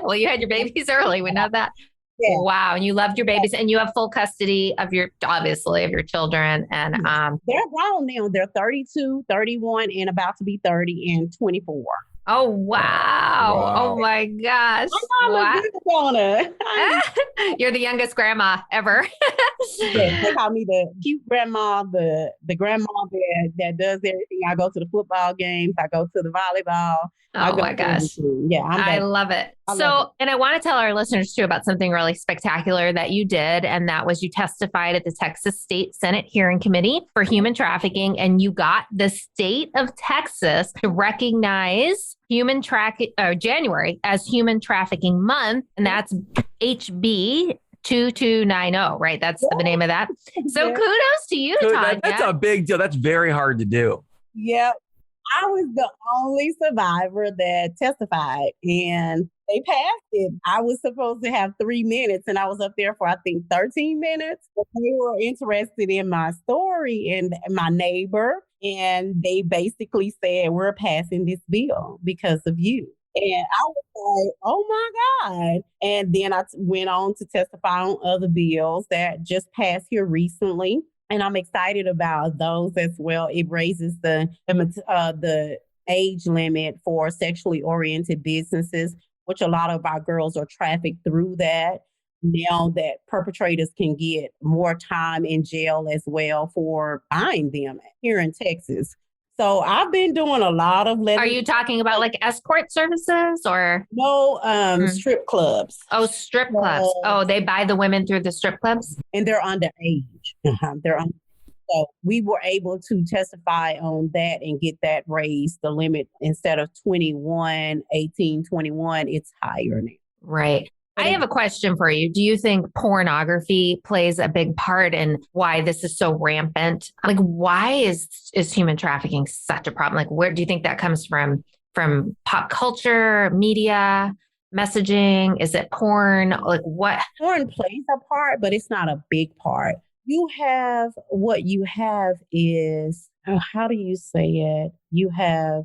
Well, you had your babies early. We know that. Yeah. Wow. And you loved your babies and you have full custody of obviously of your children. And they're grown now. They're 32, 31, and about to be 30 and 24. oh, wow. Oh my gosh. My mom Wow. is good on her. You're the youngest grandma ever. Yes, they call me the cute grandma, the grandma that does everything. I go to the football games. I go to the volleyball. Oh my gosh. Yeah, I love it. And I want to tell our listeners too about something really spectacular that you did. And that was you testified at the Texas State Senate Hearing Committee for Human Trafficking. And you got the state of Texas to recognize January as Human Trafficking Month. And that's HB 2290, right? That's the name of that. So kudos to you, Tanya. That's a big deal. That's very hard to do. Yep. I was the only survivor that testified and they passed it. I was supposed to have 3 minutes and I was up there for, I think, 13 minutes. But they were interested in my story and my neighbor. And they basically said, we're passing this bill because of you. And I was like, oh my God. And then I went on to testify on other bills that just passed here recently. And I'm excited about those as well. It raises the age limit for sexually oriented businesses, which a lot of our girls are trafficked through that. Now that perpetrators can get more time in jail as well for buying them here in Texas. So I've been doing a lot of... Are you talking about like escort services or? No, strip clubs. Oh, strip clubs. Oh, they buy the women through the strip clubs? And they're underage. So we were able to testify on that and get that raised. The limit, instead of 21, 18, 21, it's higher now. Right. I have a question for you. Do you think pornography plays a big part in why this is so rampant? Like, why is human trafficking such a problem? Like, where do you think that comes from? From pop culture, media, messaging? Is it porn? Like, what? Porn plays a part, but it's not a big part. What you have is, how do you say it? You have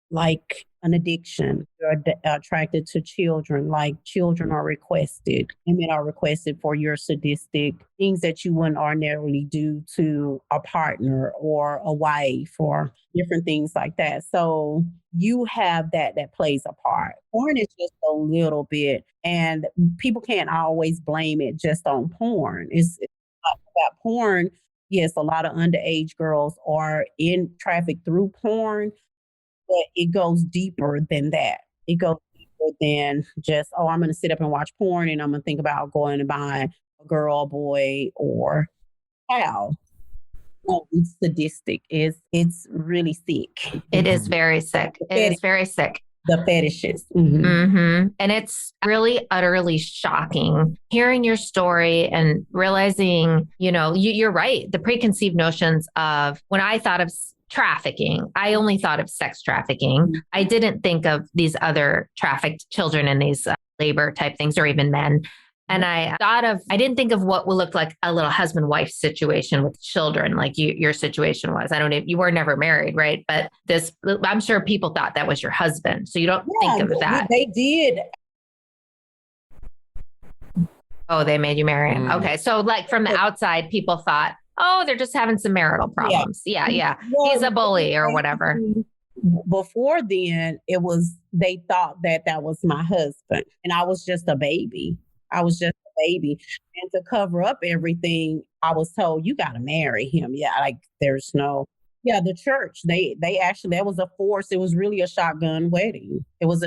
like an addiction. You're attracted to children, like children are requested. Women are requested for your sadistic things that you wouldn't ordinarily do to a partner or a wife or different things like that. So you have that plays a part. Porn is just a little bit, and people can't always blame it just on porn. It's not about porn. Yes, a lot of underage girls are trafficked through porn, but it goes deeper than that. It goes deeper than just, I'm going to sit up and watch porn and I'm going to think about going and buying a girl, boy, or child. No, it's sadistic. It's really sick. It is very sick. It is very sick. The fetishes. Mm-hmm. Mm-hmm. And it's really utterly shocking hearing your story and realizing, you're right. The preconceived notions of when I thought of trafficking, I only thought of sex trafficking. Mm-hmm. I didn't think of these other trafficked children and these labor type things, or even men. And I didn't think of what would look like a little husband-wife situation with children, like your situation was. You were never married, right? But I'm sure people thought that was your husband. So you don't think of that. They did. Oh, they made you marry him. Okay. So like from the outside, people thought, they're just having some marital problems. Yeah. Well, he's a bully or whatever. Before then, they thought that was my husband and I was just a baby. And to cover up everything, I was told, you got to marry him. Yeah. Like the church, they actually, that was a force. It was really a shotgun wedding. I don't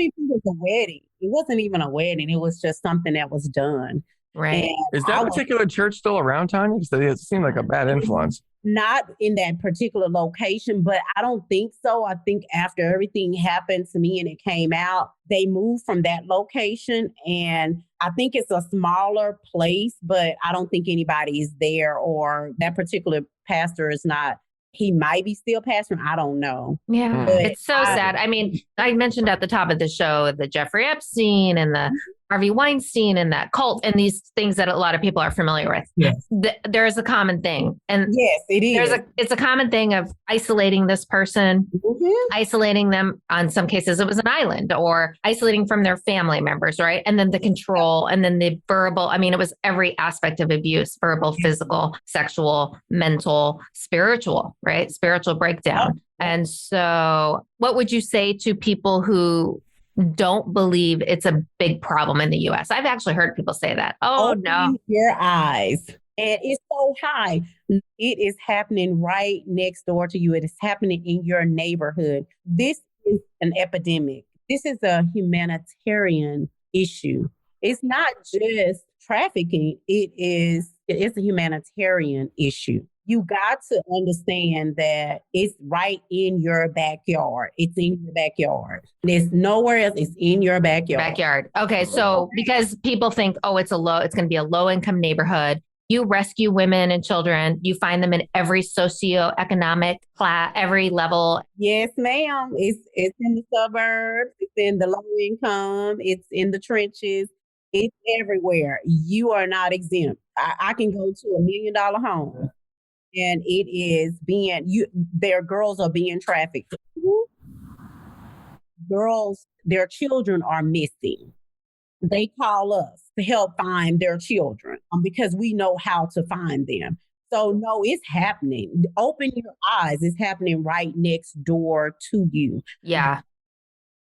even think it was a wedding. It wasn't even a wedding. It was just something that was done. Right. And is that particular church still around, Tanya? Because it seemed like a bad influence. Not in that particular location, but I don't think so. I think after everything happened to me and it came out, they moved from that location. And I think it's a smaller place, but I don't think anybody is there, or that particular pastor is not. He might be still pastoring. I don't know. Yeah. But it's so sad. I mean, I mentioned at the top of the show the Jeffrey Epstein and the Harvey Weinstein and that cult and these things that a lot of people are familiar with. Yes. There is a common thing. And yes, it is. It's a common thing of isolating this person, isolating them. On some cases, it was an island, or isolating from their family members, right? And then the control, and then the verbal. I mean, it was every aspect of abuse: verbal, physical, sexual, mental, spiritual, right? Spiritual breakdown. And so what would you say to people who don't believe it's a big problem in the US? I've actually heard people say that. Open no. your eyes. And it's so high. It is happening right next door to you. It is happening in your neighborhood. This is an epidemic. This is a humanitarian issue. It's not just trafficking. It's a humanitarian issue. You got to understand that it's right in your backyard. It's in your backyard. There's nowhere else. It's in your backyard. Okay. So because people think, it's going to be a low income neighborhood. You rescue women and children. You find them in every socioeconomic class, every level. Yes, ma'am. It's in the suburbs. It's in the low income. It's in the trenches. It's everywhere. You are not exempt. I can go to $1 million home. And it is their girls are being trafficked. Girls, their children are missing. They call us to help find their children because we know how to find them. So no, it's happening. Open your eyes. It's happening right next door to you. Yeah.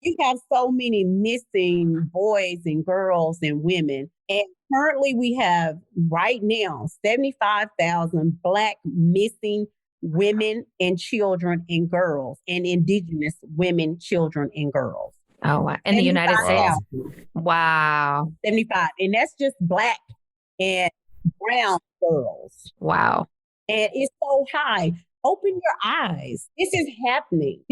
You have so many missing boys and girls and women. And currently we have right now 75,000 Black missing women and children and girls, and Indigenous women, children and girls. Oh, wow. In the United States? Wow. 75. And that's just Black and brown girls. Wow. And it's so high. Open your eyes. This is happening.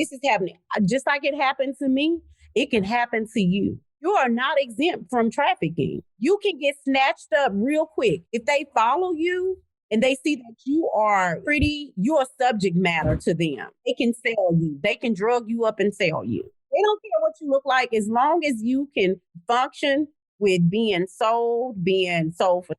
Just like it happened to me, it can happen to you. You are not exempt from trafficking. You can get snatched up real quick. If they follow you and they see that you are you're a subject matter to them. They can sell you. They can drug you up and sell you. They don't care what you look like as long as you can function with being sold for sex.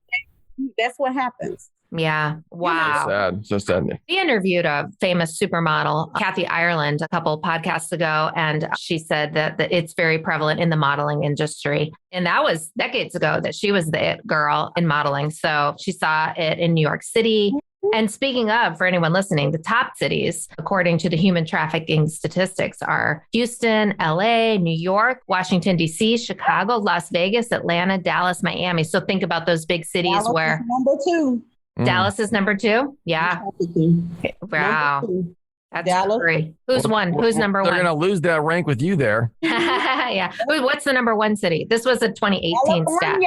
That's what happens. Yeah. Wow. So sad. We interviewed a famous supermodel, Kathy Ireland, a couple of podcasts ago, and she said that it's very prevalent in the modeling industry. And that was decades ago that she was the it girl in modeling. So she saw it in New York City. And speaking of, for anyone listening, the top cities, according to the human trafficking statistics, are Houston, LA, New York, Washington, D.C., Chicago, Las Vegas, Atlanta, Dallas, Miami. So think about those big cities Dallas where... is number 2. Dallas is number 2? Yeah. Wow. That's Dallas. great. Who's one? Who's number They're one? going to lose that rank with you there. Yeah. What's the number 1 city? This was a 2018 stat.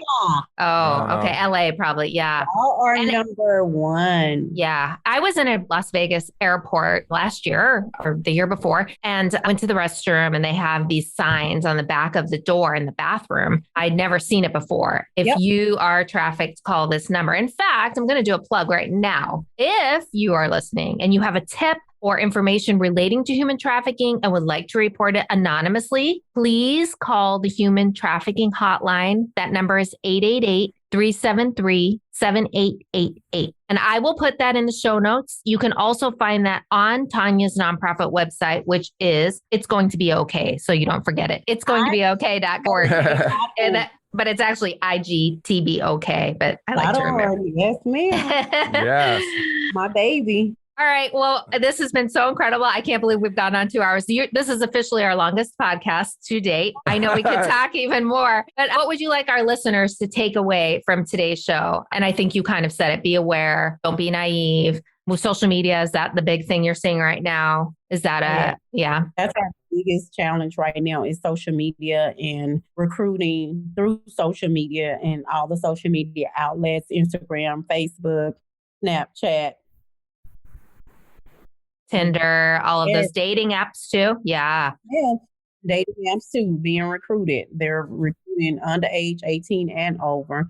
Oh, okay. LA probably. Yeah. Y'all are number 1. Yeah. I was in a Las Vegas airport last year or the year before, and I went to the restroom, and they have these signs on the back of the door in the bathroom. I'd never seen it before. If you are trafficked, call this number. In fact, I'm going to do a plug right now. If you are listening and you have a tip or information relating to human trafficking and would like to report it anonymously, please call the Human Trafficking Hotline. That number is 888-373-7888. And I will put that in the show notes. You can also find that on Tanya's nonprofit website, which is It's Going to Be Okay. So you don't forget it. It's going to be okay.org. But it's actually IGTBOK, but I like to remember. Yes, ma'am. Yes. My baby. All right. Well, this has been so incredible. I can't believe we've gone on 2 hours. This is officially our longest podcast to date. I know we could talk even more, but what would you like our listeners to take away from today's show? And I think you kind of said it. Be aware. Don't be naive. With social media, is that the big thing you're seeing right now? Is that That's our biggest challenge right now is social media and recruiting through social media and all the social media outlets, Instagram, Facebook, Snapchat. Tinder, all of those dating apps too. Yeah. Yeah. Dating apps too, being recruited. They're recruiting underage, 18 and over.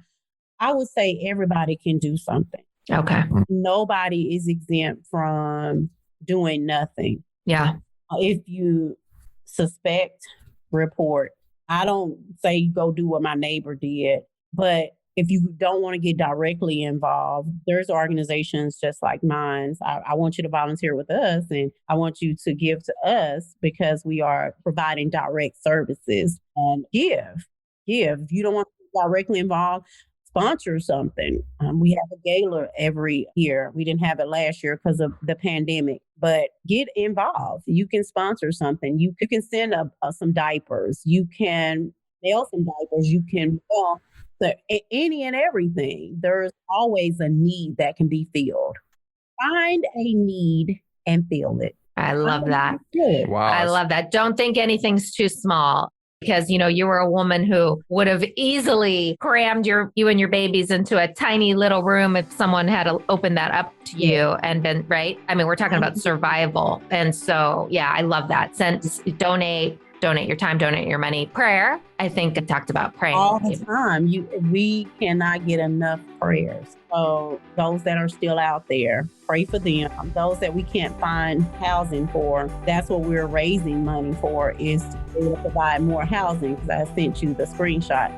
I would say everybody can do something. Okay. Nobody is exempt from doing nothing. Yeah. If you suspect, report. I don't say go do what my neighbor did, but if you don't want to get directly involved, there's organizations just like mine. I want you to volunteer with us and I want you to give to us because we are providing direct services and give. If you don't want to be directly involved, sponsor something. We have a gala every year. We didn't have it last year because of the pandemic, but get involved. You can sponsor something. You can send some diapers. You can mail some diapers. You can, any and everything. There's always a need that can be filled. Find a need and fill it. I love that. Wow. I love that. Don't think anything's too small. Because, you were a woman who would have easily crammed you and your babies into a tiny little room if someone had opened that up to you and been, right? I mean, we're talking about survival. And so, yeah, I love that. Donate your time, donate your money. Prayer, I think I talked about praying. All the time. We cannot get enough prayers. So those that are still out there, pray for them. Those that we can't find housing for, that's what we're raising money for, is to provide more housing, because I sent you the screenshot.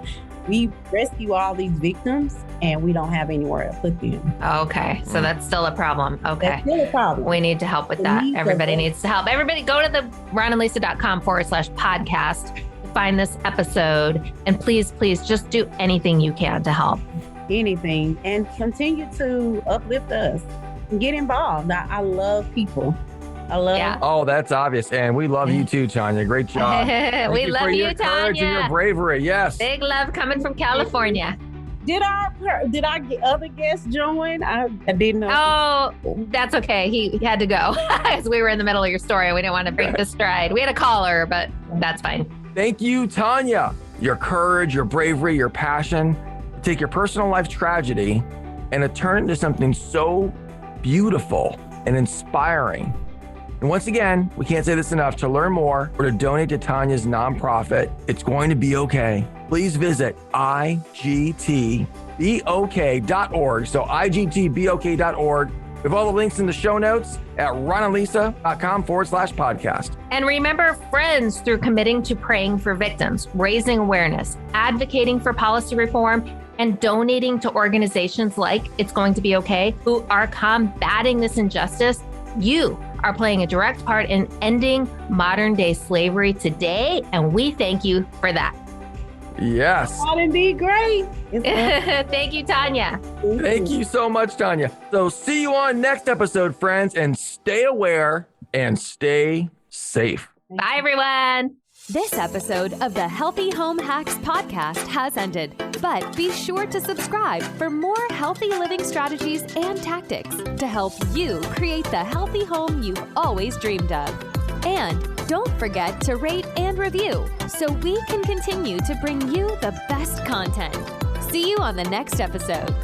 We rescue all these victims and we don't have anywhere to put them. Okay. So that's still a problem. Okay. That's still a problem. We need to help with that. Everybody needs to help. Everybody go to the ronandlisa.com/podcast to find this episode. And please just do anything you can to help. Anything. And continue to uplift us and get involved. I love people. Oh, that's obvious. And we love you too, Tanya. Great job. We love you, your courage and your bravery. Yes. Big love coming from California. Did I get other guests join? I didn't know. Oh, that's okay. He had to go because we were in the middle of your story. We didn't want to break the stride. We had a caller, but that's fine. Thank you, Tanya. Your courage, your bravery, your passion to take your personal life tragedy and to turn it into something so beautiful and inspiring. And once again, we can't say this enough, to learn more or to donate to Tanya's nonprofit, It's Going to Be Okay, please visit igtbok.org. So igtbok.org. We have all the links in the show notes at ronandlisa.com/podcast. And remember, friends, through committing to praying for victims, raising awareness, advocating for policy reform, and donating to organizations like It's Going to Be Okay, who are combating this injustice, you are playing a direct part in ending modern day slavery today. And we thank you for that. Yes. That'd be great. Thank you, Tanya. Thank you so much, Tanya. So see you on next episode, friends, and stay aware and stay safe. Bye, everyone. This episode of the Healthy Home Hacks podcast has ended, but be sure to subscribe for more healthy living strategies and tactics to help you create the healthy home you've always dreamed of. And don't forget to rate and review so we can continue to bring you the best content. See you on the next episode.